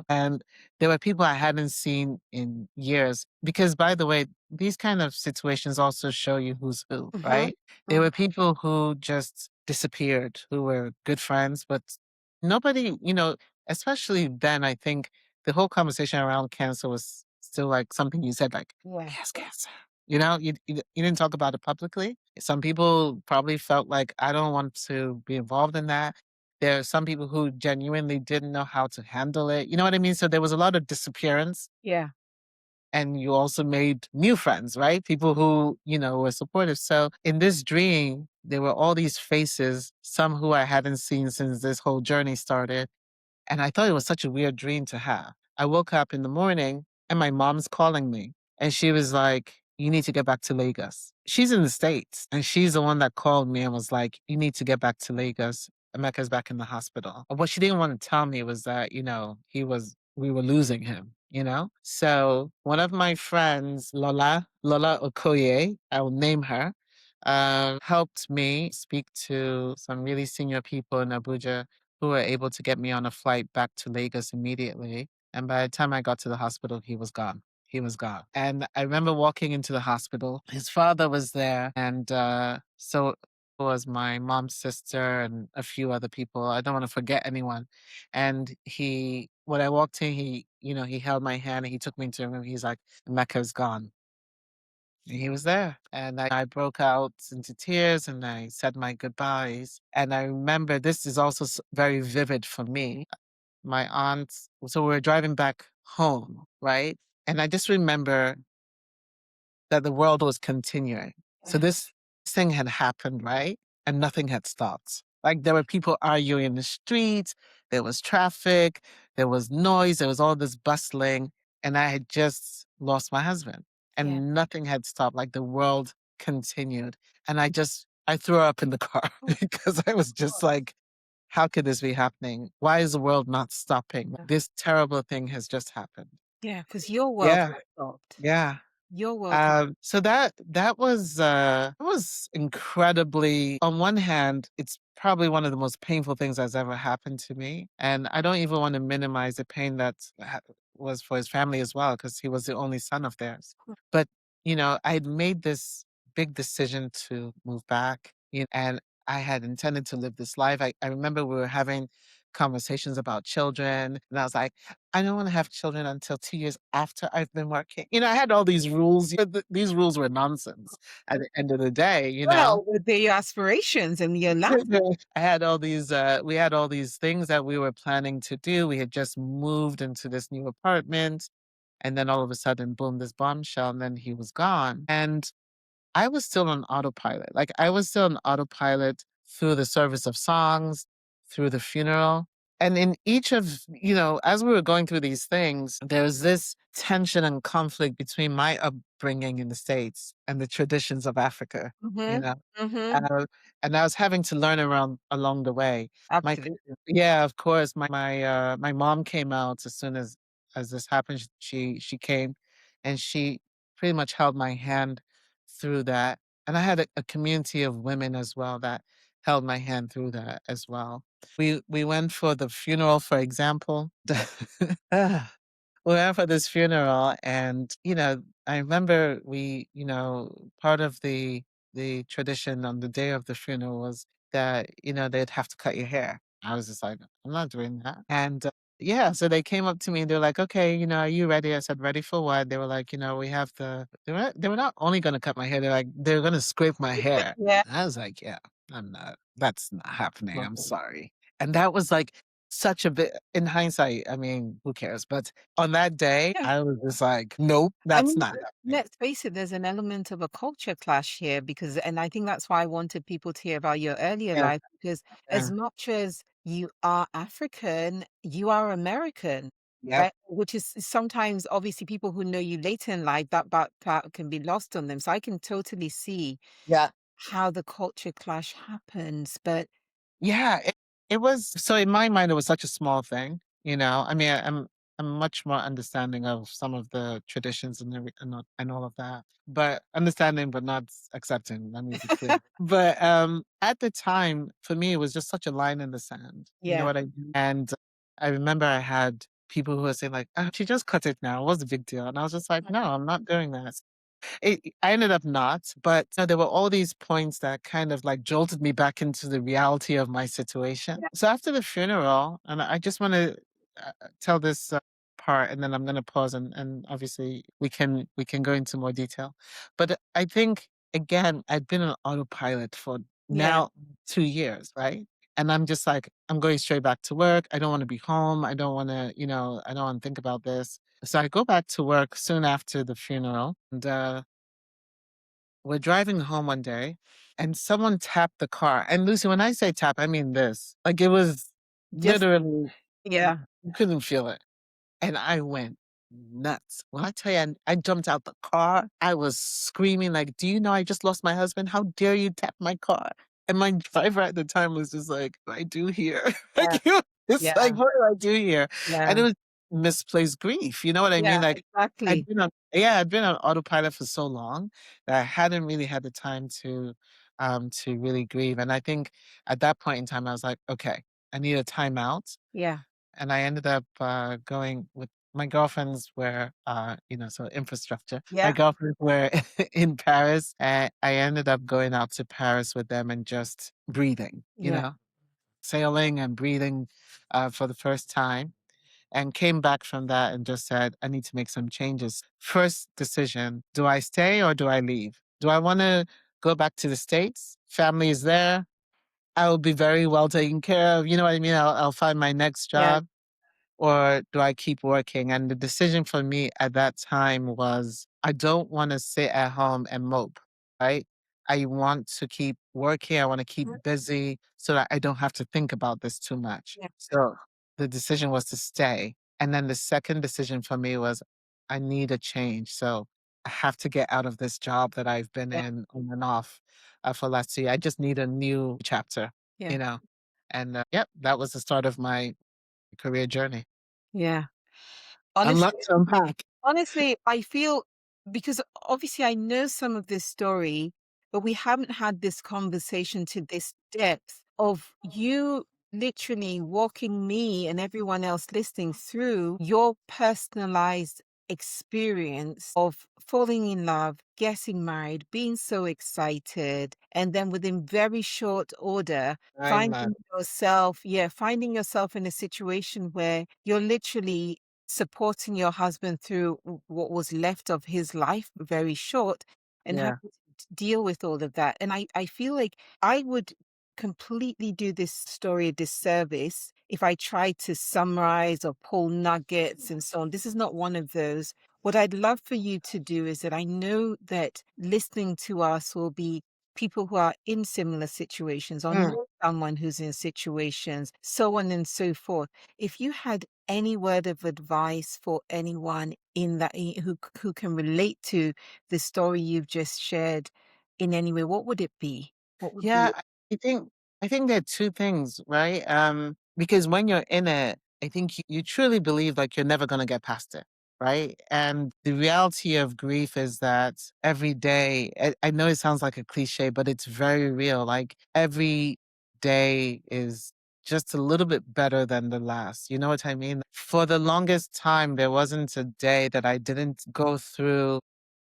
And there were people I hadn't seen in years. Because, by the way, these kind of situations also show you who's who, Mhm. right? There were people who just disappeared, who were good friends, but nobody, especially then, I think the whole conversation around cancer was still like something you said, like, Yeah. he has cancer. You didn't talk about it publicly. Some people probably felt like, I don't want to be involved in that. There are some people who genuinely didn't know how to handle it. You know what I mean? So there was a lot of disappearance. Yeah. And you also made new friends, right? People who, were supportive. So in this dream, there were all these faces, some who I hadn't seen since this whole journey started. And I thought it was such a weird dream to have. I woke up in the morning and my mom's calling me. And she was like, you need to get back to Lagos. She's in the States. And she's the one that called me and was like, you need to get back to Lagos. Emeka's back in the hospital. And what she didn't want to tell me was that, we were losing him, you know? So one of my friends, Lola Okoye, I will name her, helped me speak to some really senior people in Abuja who were able to get me on a flight back to Lagos immediately. And by the time I got to the hospital, he was gone. He was gone. And I remember walking into the hospital. His father was there. And so was my mom's sister and a few other people. I don't want to forget anyone. And when I walked in, he held my hand and he took me into a room. He's like, Mecca's gone. And he was there. And I broke out into tears and I said my goodbyes. And I remember this is also very vivid for me. My aunt, so we were driving back home, right? And I just remember that the world was continuing. So this thing had happened, right? And nothing had stopped. Like there were people arguing in the streets, there was traffic, there was noise, there was all this bustling, and I had just lost my husband Yeah. and nothing had stopped. Like the world continued. And I threw up in the car Oh, because I was just like, how could this be happening? Why is the world not stopping? yeah. This terrible thing has just happened. Yeah, because your world Yeah, has stopped. yeah. Your world has. So that was incredibly. On one hand, it's probably one of the most painful things that's ever happened to me, and I don't even want to minimize the pain that was for his family as well, because he was the only son of theirs. But I had made this big decision to move back, and I had intended to live this life. I remember we were having conversations about children, and I was like, I don't want to have children until 2 years after I've been working. I had all these rules, but these rules were nonsense at the end of the day. Well, with your aspirations and your life. I had all these, we had all these things that we were planning to do. We had just moved into this new apartment. And then all of a sudden, boom, this bombshell, and then he was gone. And I was still on autopilot. Like I was still on autopilot through the service of songs, through the funeral. And in each of, as we were going through these things, there was this tension and conflict between my upbringing in the States and the traditions of Africa, you Mm-hmm. know. Mm-hmm. Uh, and I was having to learn along the way. My, Absolutely. yeah, of course. My mom came out as soon as this happened. She came, and she pretty much held my hand through that. And I had a community of women as well that held my hand through that as well. We went for the funeral, for example. Ah, we went for this funeral, and I remember part of the tradition on the day of the funeral was that they'd have to cut your hair. I was just like, I'm not doing that. And yeah, so they came up to me and they're like, okay, are you ready? I said, ready for what? They were like, we have they were not only going to cut my hair, they're going to scrape my hair. Yeah. I was like, yeah, I'm not, that's not happening. I'm sorry. And that was like such a bit, in hindsight, I mean, who cares? But on that day, Yeah. I was just like, nope, I that's mean, not happening. let's face it, there's an element of a culture clash here and I think that's why I wanted people to hear about your earlier Yeah, life, because as yeah, much as you are African, you are American, yep, right? Which is sometimes obviously people who know you later in life, that part can be lost on them. So I can totally see yeah. how the culture clash happens. But Yeah, it was, so in my mind, it was such a small thing, I mean, I'm much more understanding of some of the traditions and all of that, but understanding, but not accepting. Let me be clear. But at the time, for me, it was just such a line in the sand. You know yeah, what I mean? And I remember I had people who were saying like, "She just cut it now. What's the big deal?" And I was just like, "No, I'm not doing that." I ended up not, but there were all these points that kind of like jolted me back into the reality of my situation. yeah, So after the funeral, and I just want to tell this part, and then I'm going to pause, and obviously we can go into more detail. But I think again, I'd been on autopilot for yeah. now 2 years, right? And I'm just like, I'm going straight back to work. I don't want to be home. I don't want to, I don't want to think about this. So I go back to work soon after the funeral, and we're driving home one day, and someone tapped the car. And Lucy, when I say tap, I mean this. Like it was Just literally, yeah. you couldn't feel it. and I went nuts. When I tell you, I jumped out the car, I was screaming like, "Do you know I just lost my husband? How dare you tap my car?" And my driver at the time was just like, "What do I do here?" Yeah. Like, it's like, Yeah. "What do I do here?" And Yeah. it was misplaced grief, you know what I Yeah. mean? Like, Exactly. I'd been on autopilot for so long that I hadn't really had the time to really grieve, and I think at that point in time, I was like, "Okay, I need a timeout." Yeah. And I ended up, going with my girlfriends were, so infrastructure. My Yeah. girlfriends were in Paris, and I ended up going out to Paris with them and just breathing, Yeah. sailing and breathing, for the first time, and came back from that and just said, "I need to make some changes." First decision, do I stay or do I leave? Do I wanna go back to the States? Family is there. I will be very well taken care of, you know what I mean? I'll find my next Yeah. job, or do I keep working? And the decision for me at that time was I don't want to sit at home and mope, right? I want to keep working. I want to keep busy so that I don't have to think about this too much. Yeah. So the decision was to stay. And then the second decision for me was I need a change. So I have to get out of this job that I've been Yeah. in on and off for last year. I just need a new chapter, Yeah. you know? And yep, that was the start of my career journey. Yeah. A Honestly, lot to unpack. honestly, I feel because obviously I know some of this story, but we haven't had this conversation to this depth of you literally walking me and everyone else listening through your personalized experience of falling in love, getting married, being so excited, and then within very short order, 9 months. finding yourself in a situation where you're literally supporting your husband through what was left of his life, very short, and Yeah. having to deal with all of that. And I feel like I would completely do this story a disservice if I tried to summarize or pull nuggets and so on. This is not one of those. What I'd love for you to do is that I know that listening to us will be people who are in similar situations or Mm. know someone who's in situations, so on and so forth. If you had any word of advice for anyone in that who can relate to the story you've just shared in any way, what would it be? What would be Yeah, it? I think I think there are 2 things, right? Because when you're in it, I think you truly believe like you're never gonna get past it, right? And the reality of grief is that every day, I know it sounds like a cliche, but it's very real. Like every day is just a little bit better than the last. You know what I mean? For the longest time, there wasn't a day that I didn't go through.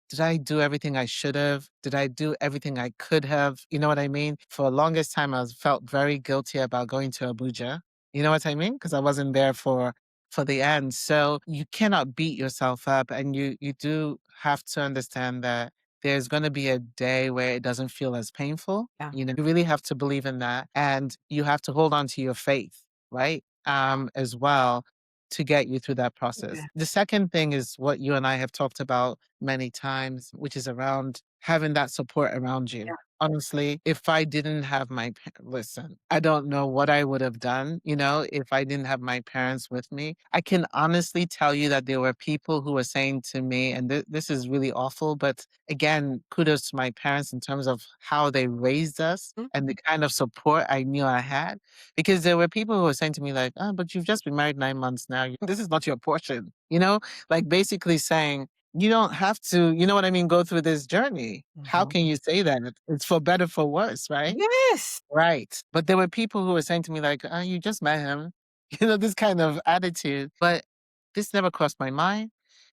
Did I do everything I should have? Did I do everything I could have? You know what I mean? For the longest time, felt very guilty about going to Abuja. You know what I mean? Because I wasn't there for the end. So you cannot beat yourself up, and you do have to understand that there's going to be a day where it doesn't feel as painful. Yeah. You really have to believe in that, and you have to hold on to your faith, right? As well to get you through that process. Yeah. The second thing is what you and I have talked about many times, which is around having that support around you. Honestly, if I didn't have listen, I don't know what I would have done, if I didn't have my parents with me. I can honestly tell you that there were people who were saying to me, and this is really awful, but again, kudos to my parents in terms of how they raised us Mm. and the kind of support I knew I had. Because there were people who were saying to me, like, oh, but you've just been married 9 months now. This is not your portion, like basically saying, you don't have to, you know what I mean, go through this journey. How Mhm. can you say that? It's for better, for worse, right? Yes. Right. But there were people who were saying to me, like, you just met him, this kind of attitude. But this never crossed my mind.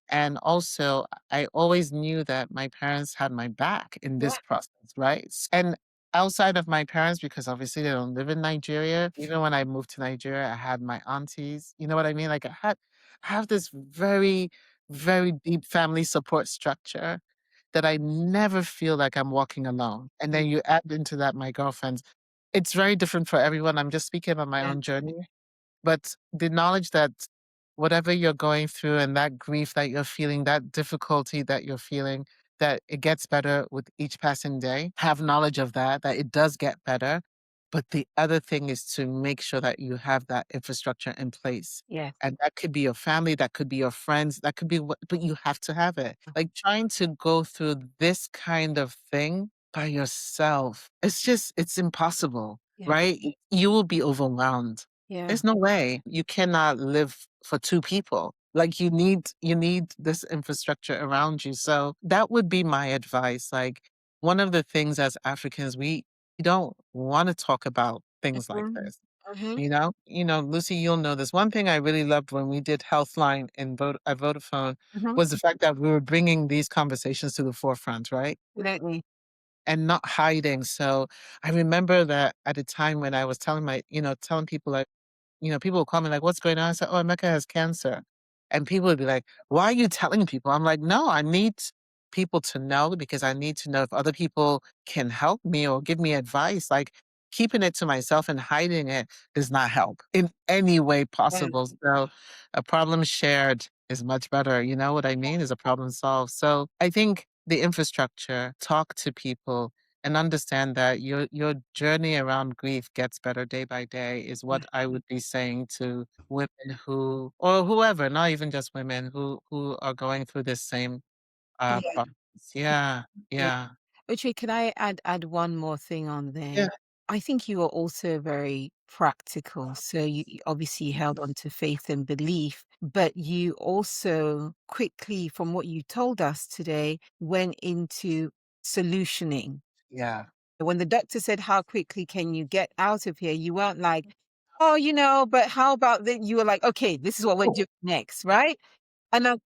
And also, I always knew that my parents had my back in Yeah. this process, right? And outside of my parents, because obviously they don't live in Nigeria, even when I moved to Nigeria, I had my aunties. You know what I mean? Like I have this very, very deep family support structure that I never feel like I'm walking alone. And Mm. then you add into that my girlfriends. It's very different for everyone. I'm just speaking about my Yeah. own journey. But the knowledge that whatever you're going through and that grief that you're feeling, that difficulty that you're feeling, that it gets better with each passing day. Have knowledge of that it does get better. But the other thing is to make sure that you have that infrastructure in place. Yes. And that could be your family, that could be your friends, that could be what, but you have to have it. Like trying to go through this kind of thing by yourself, it's impossible, Yeah. right? You will be overwhelmed. Yeah. There's no way. You cannot live for two people. Like you need this infrastructure around you. So that would be my advice. Like one of the things as Africans, we don't want to talk about things like Mhm. this. Mhm. Lucy, you'll know this. One thing I really loved when we did Healthline at Vodafone Mhm. was the fact that we were bringing these conversations to the forefront, right? Absolutely. And not hiding. So I remember that at a time when I was telling people like, people would call me like, "What's going on?" I said, "Oh, Emeka has cancer." And people would be like, "Why are you telling people?" I'm like, "No, I need people to know because I need to know if other people can help me or give me advice." Like keeping it to myself and hiding it does not help in any way Yeah. possible. So a problem shared is much better. You know what I mean? Is a problem solved. So I think the infrastructure, talk to people, and understand that your journey around grief gets better day by day is what I would be saying to women who or whoever, not even just women who are going through this same Yeah. process. Yeah, Yeah. yeah, Uche, can I add one more thing on there? yeah, I think you are also very practical. So you obviously held on to faith and belief, but you also quickly, from what you told us today, went into solutioning. yeah. When the doctor said, "How quickly can you get out of here?" You weren't like, "Oh, but how about then?" You were like, "Okay, this is what we're doing next," right? And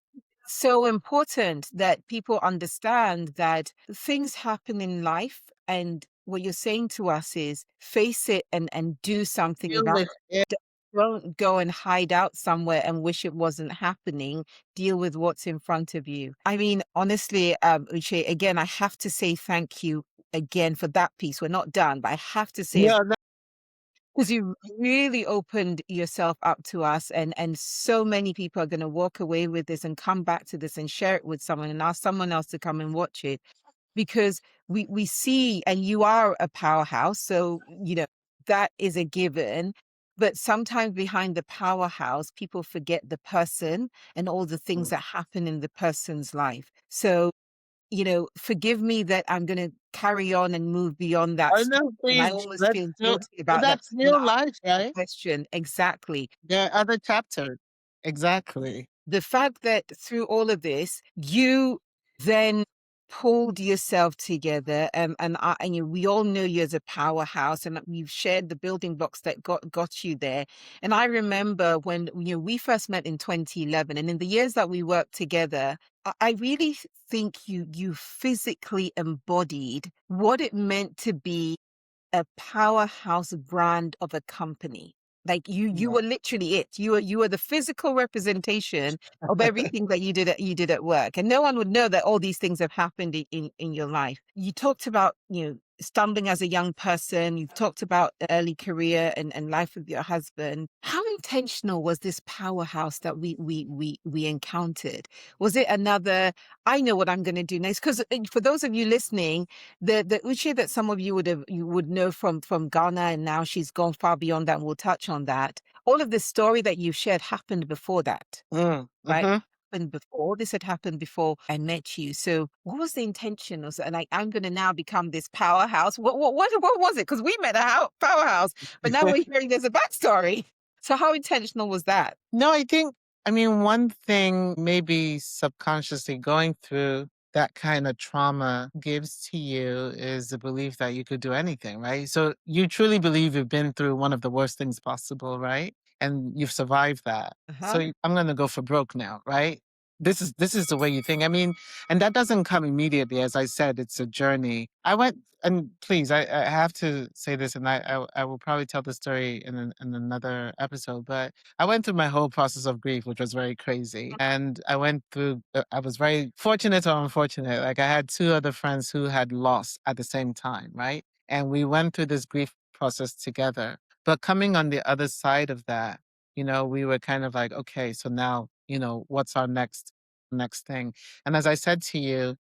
so important that people understand that things happen in life, and what you're saying to us is face it and do something Deal about with it. it. Don't go and hide out somewhere and wish it wasn't happening. Deal with what's in front of you. I mean, honestly, Uche, again, I have to say thank you again for that piece. We're not done, but I have to say, Yeah, no, because you really opened yourself up to us, and so many people are going to walk away with this and come back to this and share it with someone and ask someone else to come and watch it, because we see, and you are a powerhouse, so that is a given. But sometimes behind the powerhouse, people forget the person and all the things that happen in the person's life. So forgive me that I'm going to carry on and move beyond that I story. know, And I please. almost Let's feel do, guilty but about that. that's I'm real gonna ask life, that right? question. Exactly. There are other chapters. Exactly. The fact that through all of this, you then pulled yourself together, we all know you as a powerhouse, and we've shared the building blocks that got you there. And I remember when we first met in 2011, and in the years that we worked together, I really think you physically embodied what it meant to be a powerhouse brand of a company. Like you Yeah. were literally it. You were the physical representation of everything that you did at work. And no one would know that all these things have happened in your life. You talked about, stumbling as a young person. You've talked about the early career and life with your husband. How intentional was this powerhouse that we encountered? Was it another, I know what I'm going to do next? Because for those of you listening, the Uche that some of you would know from Ghana, and now she's gone far beyond that, and we'll touch on that. All of the story that you've shared happened before that, right? Mm-hmm. Happened before. This had happened before I met you. So what was the intention? Was like, I'm going to now become this powerhouse. What was it? Because we met a powerhouse, but now we're hearing there's a backstory. So how intentional was that? No, I mean, one thing maybe subconsciously going through that kind of trauma gives to you is the belief that you could do anything, right? So you truly believe you've been through one of the worst things possible, right? And you've survived that. So Uh-huh. I'm going to go for broke now, right? This is the way you think. I mean, and that doesn't come immediately. As I said, it's a journey. I went, and please, I have to say this, and I will probably tell the story in another episode, but I went through my whole process of grief, which was very crazy. And I was very fortunate or unfortunate. Like I had two other friends who had lost at the same time, right? And we went through this grief process together. But coming on the other side of that, we were kind of like, okay, so now, what's our next thing? And as I said to you,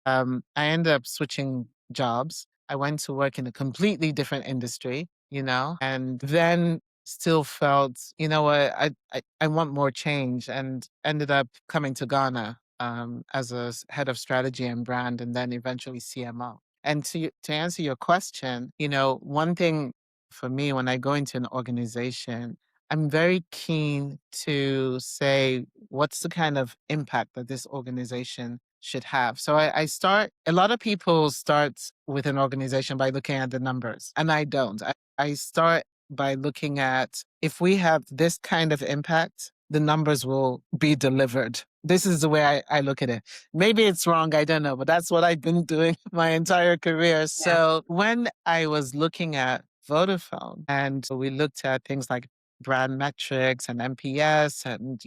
I ended up switching jobs. I went to work in a completely different industry. and then still felt, you know what, I want more change, and ended up coming to Ghana as a head of strategy and brand, and then eventually CMO. And to answer your question, one thing for me when I go into an organization, I'm very keen to say, what's the kind of impact that this organization should have? So a lot of people start with an organization by looking at the numbers, and I don't. I start by looking at, if we have this kind of impact, the numbers will be delivered. This is the way I look at it. Maybe it's wrong, I don't know, but that's what I've been doing my entire career. Yeah. So when I was looking at Vodafone, and we looked at things like brand metrics and NPS and,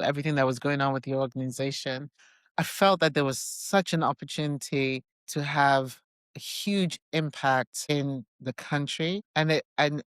everything that was going on with the organization, I felt that there was such an opportunity to have a huge impact in the country. And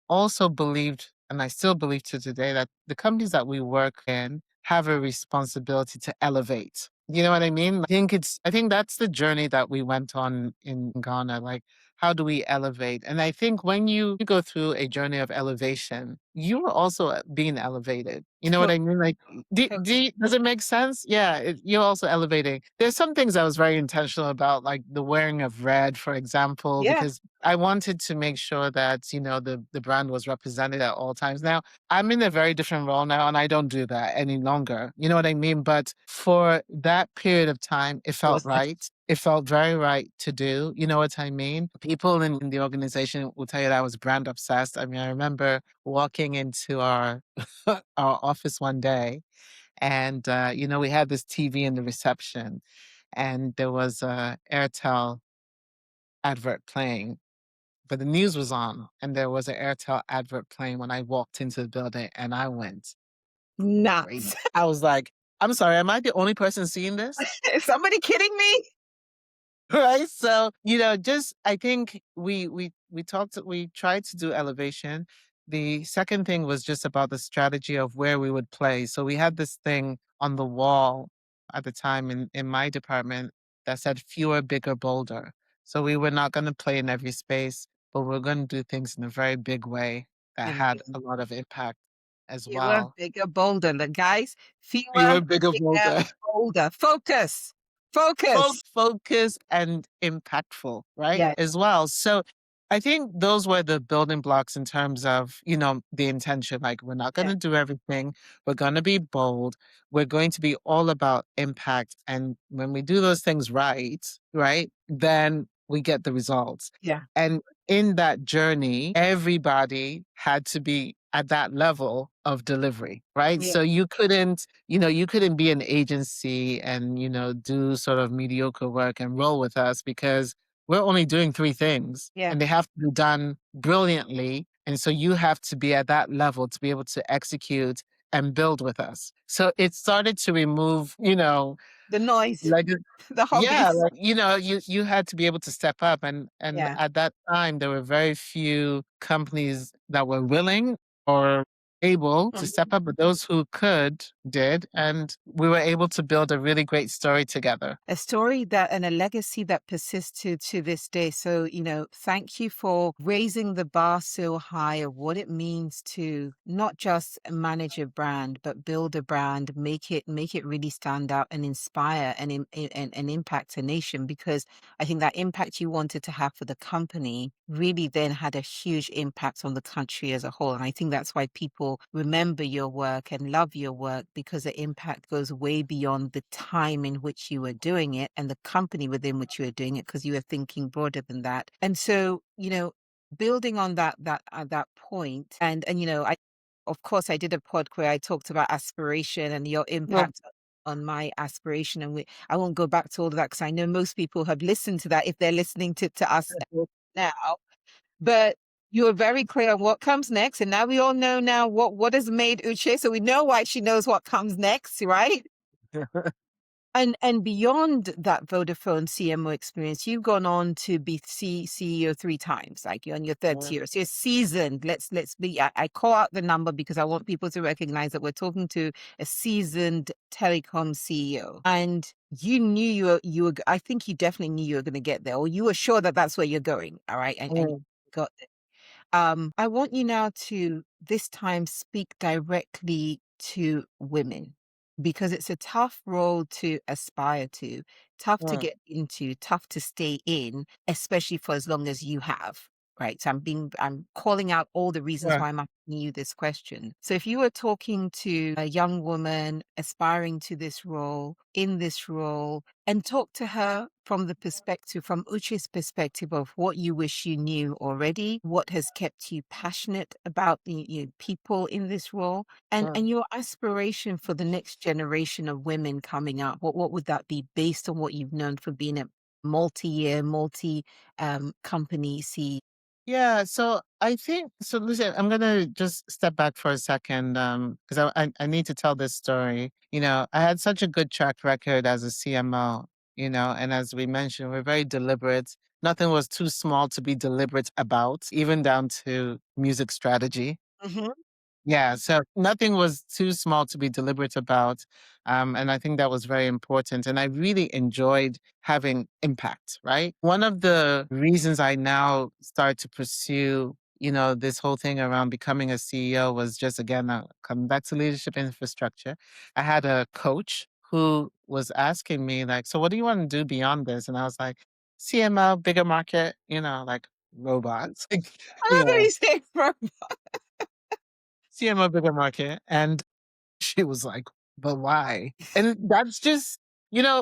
also believed, and I still believe to today, that the companies that we work in have a responsibility to elevate. You know what I mean? I think that's the journey that we went on in Ghana. Like, how do we elevate? And I think when you go through a journey of elevation, you are also being elevated. You know what To- I mean? Like, to- does it make sense? Yeah, you're also elevating. There's some things I was very intentional about, like the wearing of red, for example, yeah. because I wanted to make sure that, the brand was represented at all times. Now, I'm in a very different role now, and I don't do that any longer. You know what I mean? But for that period of time, it felt Was right. It felt very right to do. You know what I mean? People in the organization will tell you that I was brand obsessed. I mean, I remember walking into our our office one day, and we had this TV in the reception, and there was a Airtel advert playing, but the news was on, and there was an Airtel advert playing when I walked into the building, and I went crazy. nuts. I was like, "I'm sorry, am I the only person seeing this?" Is somebody kidding me? Right? So, just I think we tried to do elevation. The second thing was just about the strategy of where we would play. So we had this thing on the wall at the time in my department that said fewer, bigger, bolder. So we were not going to play in every space, but we're going to do things in a very big way that had Amazing. a lot of impact as Fewer, well. bigger, bolder. The guys, fewer, Fewer, bigger, bigger, bolder. bolder. Focus. Focus. Focus and impactful, right? Yeah. As well. So I think those were the building blocks in terms of, the intention. Like, we're not going Yeah. to do everything. We're going to be bold. We're going to be all about impact. And when we do those things right, then we get the results. Yeah. And in that journey, everybody had to be at that level of delivery, right? Yeah. So you couldn't be an agency and, do sort of mediocre work and roll with us, because we're only doing three things Yeah. and they have to be done brilliantly. And so you have to be at that level to be able to execute and build with us. So it started to remove, The noise, like, the yeah, hobbies. like, you had to be able to step up, and Yeah. at that time there were very few companies that were willing or able to step Mhm. up, but those who could did, and we were able to build a really great story together. A story that and a legacy that persists to this day. So, thank you for raising the bar so high of what it means to not just manage a brand, but build a brand, make it really stand out and inspire and impact a nation. Because I think that impact you wanted to have for the company really then had a huge impact on the country as a whole. And I think that's why people remember your work and love your work, because the impact goes way beyond the time in which you were doing it and the company within which you were doing it, because you were thinking broader than that. And so, building on that point, and I, of course, I did a pod where I talked about aspiration and your Well, impact on my aspiration. And I won't go back to all of that, because I know most people have listened to that if they're listening to us now. But you were very clear on what comes next. And now we all know now what has made Uche. So we know why she knows what comes next, right? And beyond that Vodafone CMO experience, you've gone on to be CEO three times, like you're on your third yeah. year. So you're seasoned. Let's be. I call out the number because I want people to recognize that we're talking to a seasoned telecom CEO, and you knew you were. I think you definitely knew you were going to get there, or you were sure that that's where you're going. All right, and you got there. I want you now to this time speak directly to women because it's a tough role to aspire to, tough to Mm, get into, tough to stay in, especially for as long as you have. Right. So I'm calling out all the reasons sure. why I'm asking you this question. So if you were talking to a young woman aspiring to this role, in this role, and talk to her from the perspective, from Uche's perspective of what you wish you knew already, what has kept you passionate about the people in this role, Mm. and your aspiration for the next generation of women coming up. What would that be based on what you've known for being a multi-year, multi company CEO? Yeah, so I think so. Listen, I'm gonna just step back for a second, because I need to tell this story. I had such a good track record as a CMO. And as we mentioned, we're very deliberate. Nothing was too small to be deliberate about, even down to music strategy. Hmm. Yeah, so nothing was too small to be deliberate about. And I think that was very important. And I really enjoyed having impact, right? One of the reasons I now start to pursue, this whole thing around becoming a CEO was just, again, coming back to leadership infrastructure. I had a coach who was asking me, like, so what do you want to do beyond this? And I was like, CMO, bigger market, like robots. I love that Yeah, you say from. CMO, bigger market. And she was like, "But why?" And that's just,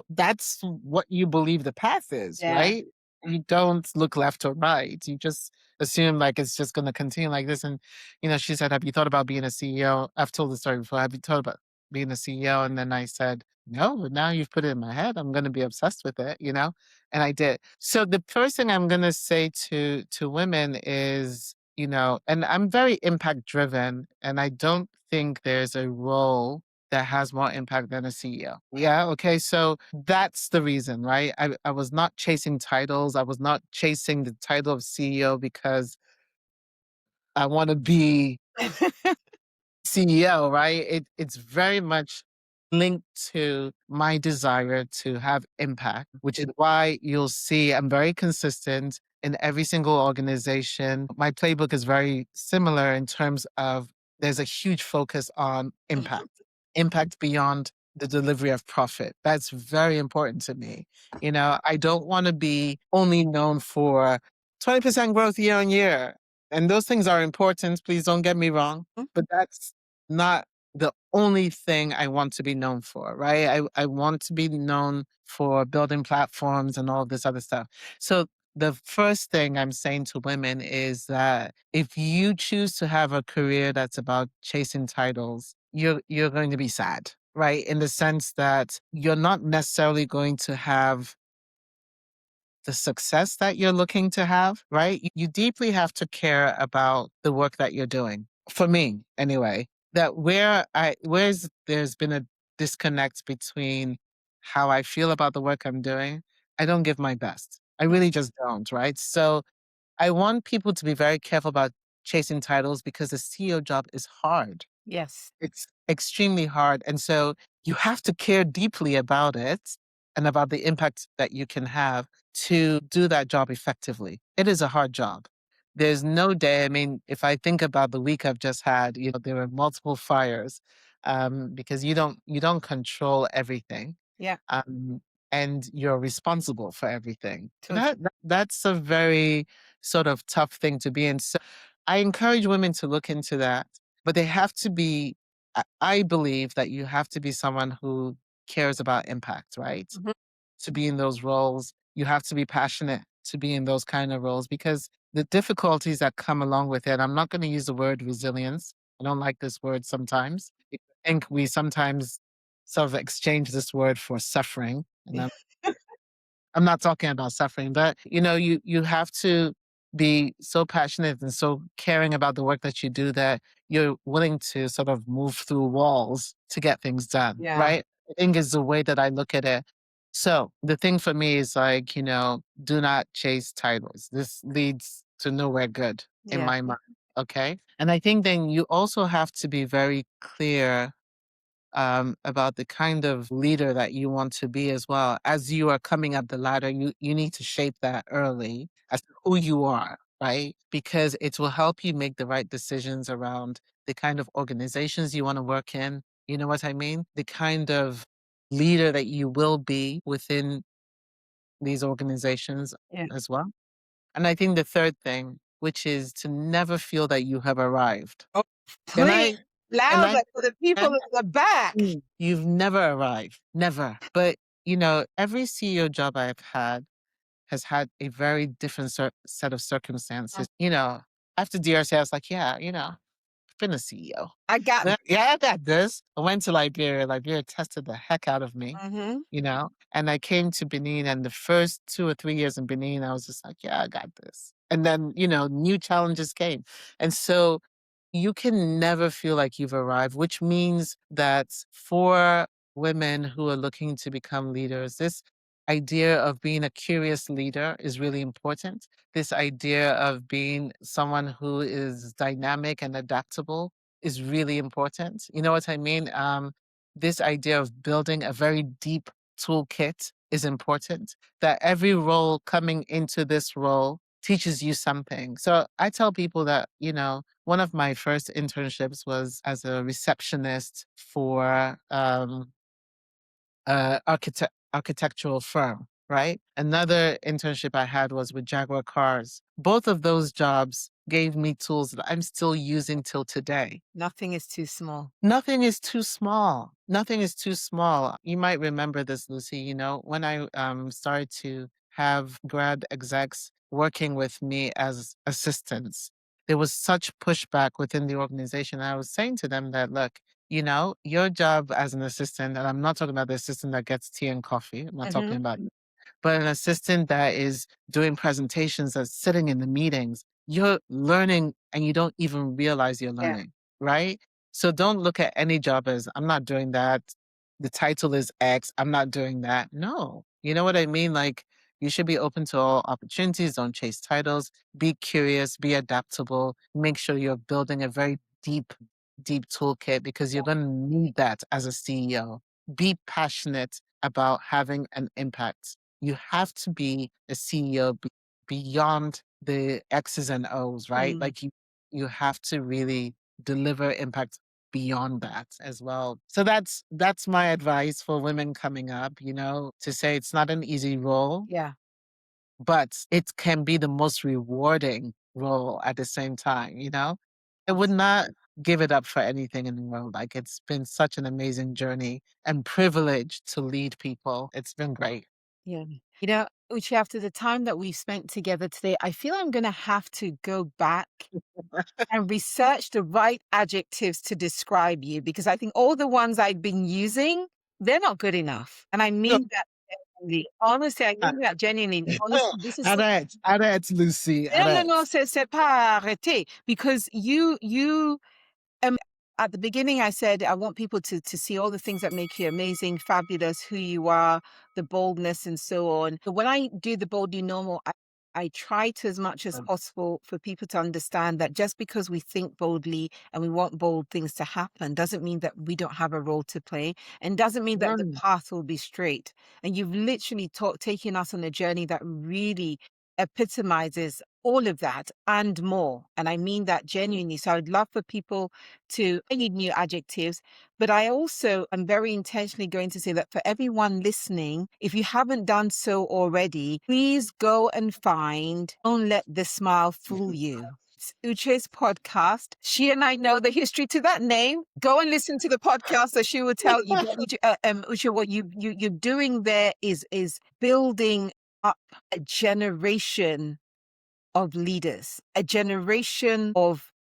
that's what you believe the path is, Yeah. right? You don't look left or right. You just assume like it's just going to continue like this. And, she said, "Have you thought about being a CEO?" I've told the story before. Have you thought about being a CEO? And then I said, "No, but now you've put it in my head. I'm going to be obsessed with it. And I did. So the first thing I'm going to say to women is, and I'm very impact driven, and I don't think there's a role that has more impact than a CEO. Yeah. Okay. So that's the reason, right? I was not chasing titles. I was not chasing the title of CEO because I want to be CEO, right? It's very much linked to my desire to have impact, which is why you'll see I'm very consistent in every single organization. My playbook is very similar in terms of there's a huge focus on Mhm. impact beyond the delivery of profit. That's very important to me. I don't want to be only known for 20% growth year on year. And those things are important. Please don't get me wrong, but that's not the only thing I want to be known for, right? I want to be known for building platforms and all of this other stuff. So the first thing I'm saying to women is that if you choose to have a career that's about chasing titles, you're going to be sad, right? In the sense that you're not necessarily going to have the success that you're looking to have, right? You deeply have to care about the work that you're doing. For me, anyway, that where's there's been a disconnect between how I feel about the work I'm doing, I don't give my best. I really just don't, right? So I want people to be very careful about chasing titles because the CEO job is hard. Yes. It's extremely hard. And so you have to care deeply about it and about the impact that you can have to do that job effectively. It is a hard job. There's no day, I mean, if I think about the week I've just had, there were multiple fires because you don't control everything. Yeah. Um, and you're responsible for everything. Totally. That's a very sort of tough thing to be in. So I encourage women to look into that, but they have to be, I believe that you have to be someone who cares about impact, right? Mhm. To be in those roles, you have to be passionate to be in those kind of roles because the difficulties that come along with it, I'm not going to use the word resilience. I don't like this word sometimes. I think we sometimes sort of exchange this word for suffering. And I'm not talking about suffering, but you have to be so passionate and so caring about the work that you do that you're willing to sort of move through walls to get things done, Yeah. right? I think is the way that I look at it. So the thing for me is like, do not chase titles. This leads to nowhere good in Yeah. my mind. Okay. And I think then you also have to be very clear about the kind of leader that you want to be as well. As you are coming up the ladder, you need to shape that early as to who you are, right? Because it will help you make the right decisions around the kind of organizations you want to work in. You know what I mean? The kind of leader that you will be within these organizations Yeah. as well. And I think the third thing, which is to never feel that you have arrived. Oh, And please, I, and louder I, for the people and in the back. you've never arrived, never. But, every CEO job I've had has had a very different set of circumstances. After DRC, I was like, yeah, I've been a CEO. I got. Yeah, I got this. I went to Liberia. Liberia tested the heck out of me, Mm-hmm. and I came to Benin. And the first 2 or 3 years in Benin, I was just like, yeah, I got this. And then, new challenges came. And so you can never feel like you've arrived, which means that for women who are looking to become leaders, this idea of being a curious leader is really important. This idea of being someone who is dynamic and adaptable is really important. You know what I mean? This idea of building a very deep toolkit is important. That every role coming into this role teaches you something. So I tell people that, one of my first internships was as a receptionist for architectural firm, right? Another internship I had was with Jaguar Cars. Both of those jobs gave me tools that I'm still using till today. Nothing is too small. Nothing is too small. Nothing is too small. You might remember this, Lucy. When I started to have grad execs working with me as assistants, there was such pushback within the organization. I was saying to them that, look, your job as an assistant, and I'm not talking about the assistant that gets tea and coffee. I'm not Mm-hmm. talking about, but an assistant that is doing presentations, that's sitting in the meetings, you're learning and you don't even realize you're Yeah. learning, right? So don't look at any job as, I'm not doing that. The title is X. I'm not doing that. No. You know what I mean? Like, you should be open to all opportunities. Don't chase titles. Be curious, be adaptable. Make sure you're building a very deep, deep toolkit because you're going to need that as a CEO. Be passionate about having an impact. You have to be a CEO beyond the X's and O's, right? Mm. Like you have to really deliver impact beyond that as well. So that's my advice for women coming up, to say it's not an easy role, Yeah. but it can be the most rewarding role at the same time. I would not give it up for anything in the world. Like, it's been such an amazing journey and privilege to lead people. It's been great. Yeah. Uche, after the time that we've spent together today, I feel I'm going to have to go back and research the right adjectives to describe you because I think all the ones I've been using, they're not good enough. And I mean that genuinely. Honestly, I mean that genuinely. Honestly, this is Arrête, Lucy, no, no, no, arrête. c'est pas arrêté because you at the beginning, I said I want people to see all the things that make you amazing, fabulous, who you are, the boldness, and so on. But when I do the bold new normal, I try to, as much as possible, for people to understand that just because we think boldly and we want bold things to happen doesn't mean that we don't have a role to play, and doesn't mean that the Mm. path will be straight. And you've literally taken us on a journey that really epitomizes all of that and more. And I mean that genuinely. So I would love for people to I need new adjectives, but I also am very intentionally going to say that for everyone listening, if you haven't done so already, please go and find Don't Let the Smile Fool You. It's Uche's podcast. She and I know the history to that name. Go and listen to the podcast, so she will tell you. But Uche, what you're doing there is building up a generation of leaders, a generation of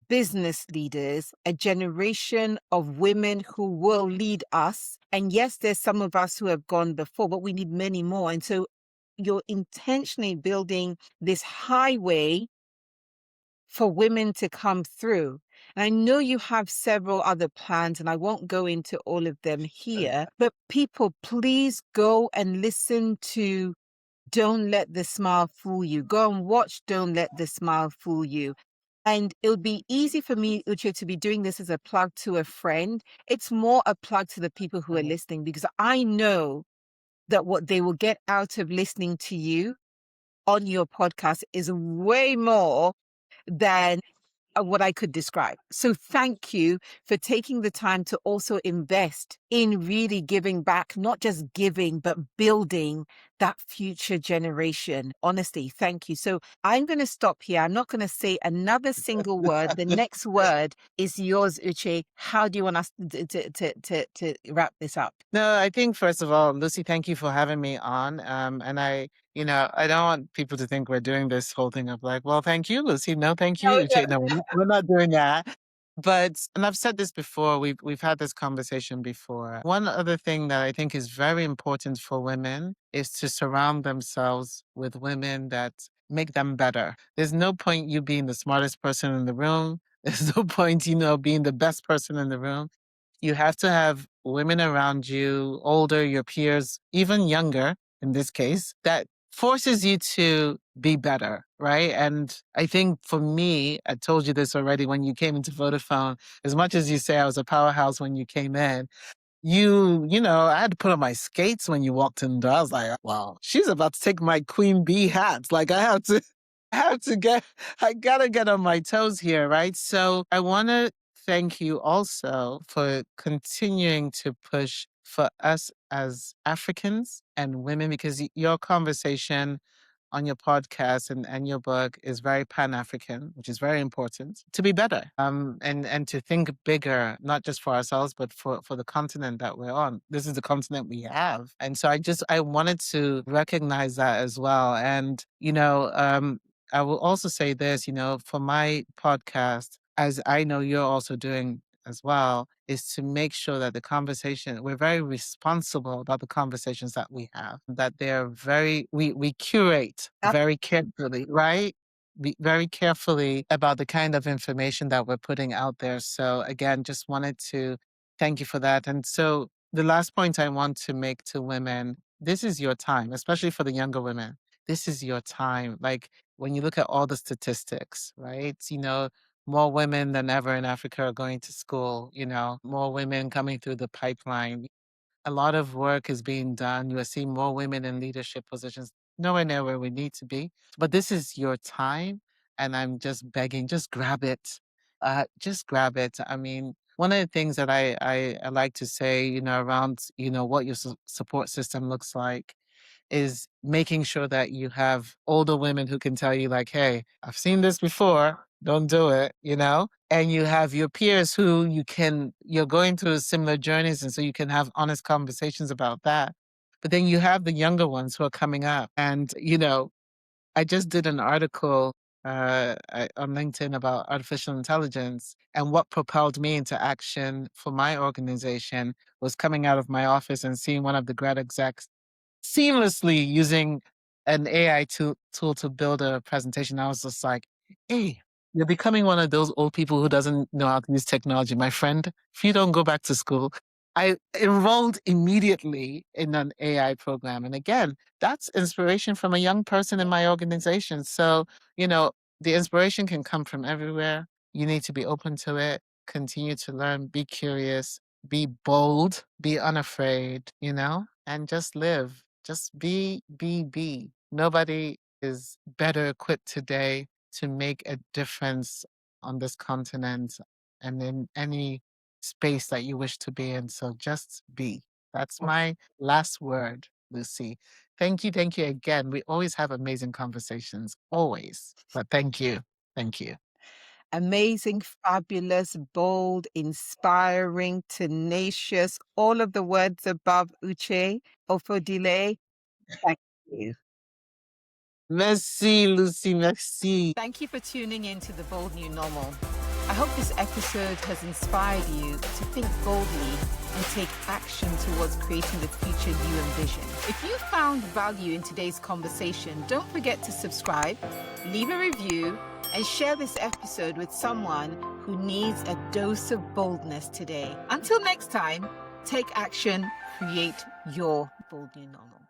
business leaders, a generation of women who will lead us. And yes, there's some of us who have gone before, but we need many more. And so you're intentionally building this highway for women to come through. And I know you have several other plans, and I won't go into all of them here, but people, please go and listen to Don't Let the Smile Fool You. Go and watch Don't Let the Smile Fool You. And it would be easy for me, Uche, to be doing this as a plug to a friend. It's more a plug to the people who are listening because I know that what they will get out of listening to you on your podcast is way more than what I could describe. So thank you for taking the time to also invest in really giving back, not just giving, but building that future generation. Honestly, thank you. So I'm going to stop here. I'm not going to say another single word. The next word is yours, Uche. How do you want us to wrap this up? No, I think first of all, Lucy, thank you for having me on. And I don't want people to think we're doing this whole thing of like, well, thank you, Lucy. No, thank you, No, Uche. No, we're not doing that. But, and I've said this before, we've had this conversation before. One other thing that I think is very important for women is to surround themselves with women that make them better. There's no point you being the smartest person in the room. There's no point, being the best person in the room. You have to have women around you, older, your peers, even younger in this case, that forces you to be better, right? And I think for me, I told you this already when you came into Vodafone, as much as you say I was a powerhouse when you came in, I had to put on my skates when you walked in the door. I was like, wow, she's about to take my queen bee hat. Like I gotta get on my toes here, right? So I want to thank you also for continuing to push for us as Africans and women, because your conversation on your podcast and your book is very Pan-African, which is very important to be better. And to think bigger, not just for ourselves, but for the continent that we're on. This is the continent we have. And so I wanted to recognize that as well. And, I will also say this, for my podcast, as I know you're also doing as well, is to make sure that we're very responsible about the conversations that we have, that we curate very carefully, right? Very carefully about the kind of information that we're putting out there. So again, just wanted to thank you for that. And so the last point I want to make to women, this is your time, especially for the younger women. This is your time. Like when you look at all the statistics, right? More women than ever in Africa are going to school, more women coming through the pipeline. A lot of work is being done. You are seeing more women in leadership positions, nowhere near where we need to be. But this is your time. And I'm just begging, just grab it. Just grab it. I mean, one of the things that I like to say, around, what your support system looks like is making sure that you have older women who can tell you like, hey, I've seen this before, don't do it. And you have your peers who you're going through similar journeys. And so you can have honest conversations about that. But then you have the younger ones who are coming up. And, I just did an article on LinkedIn about artificial intelligence. And what propelled me into action for my organization was coming out of my office and seeing one of the grad execs seamlessly using an AI tool to build a presentation. I was just like, hey, you're becoming one of those old people who doesn't know how to use technology. My friend, if you don't go back to school, I enrolled immediately in an AI program. And again, that's inspiration from a young person in my organization. So, the inspiration can come from everywhere. You need to be open to it, continue to learn, be curious, be bold, be unafraid, and just live. Just be. Nobody is better equipped today to make a difference on this continent and in any space that you wish to be in. So just be. That's my last word, Lucy. Thank you. Thank you again. We always have amazing conversations, always. But thank you. Thank you. Amazing, fabulous, bold, inspiring, tenacious, all of the words above, Uche Ofodile. Thank you. Merci, Lucy. Merci. Thank you for tuning in to The Bold New Normal. I hope this episode has inspired you to think boldly and take action towards creating the future you envision. If you found value in today's conversation, don't forget to subscribe, leave a review, and share this episode with someone who needs a dose of boldness today. Until next time, take action, create your bold new normal.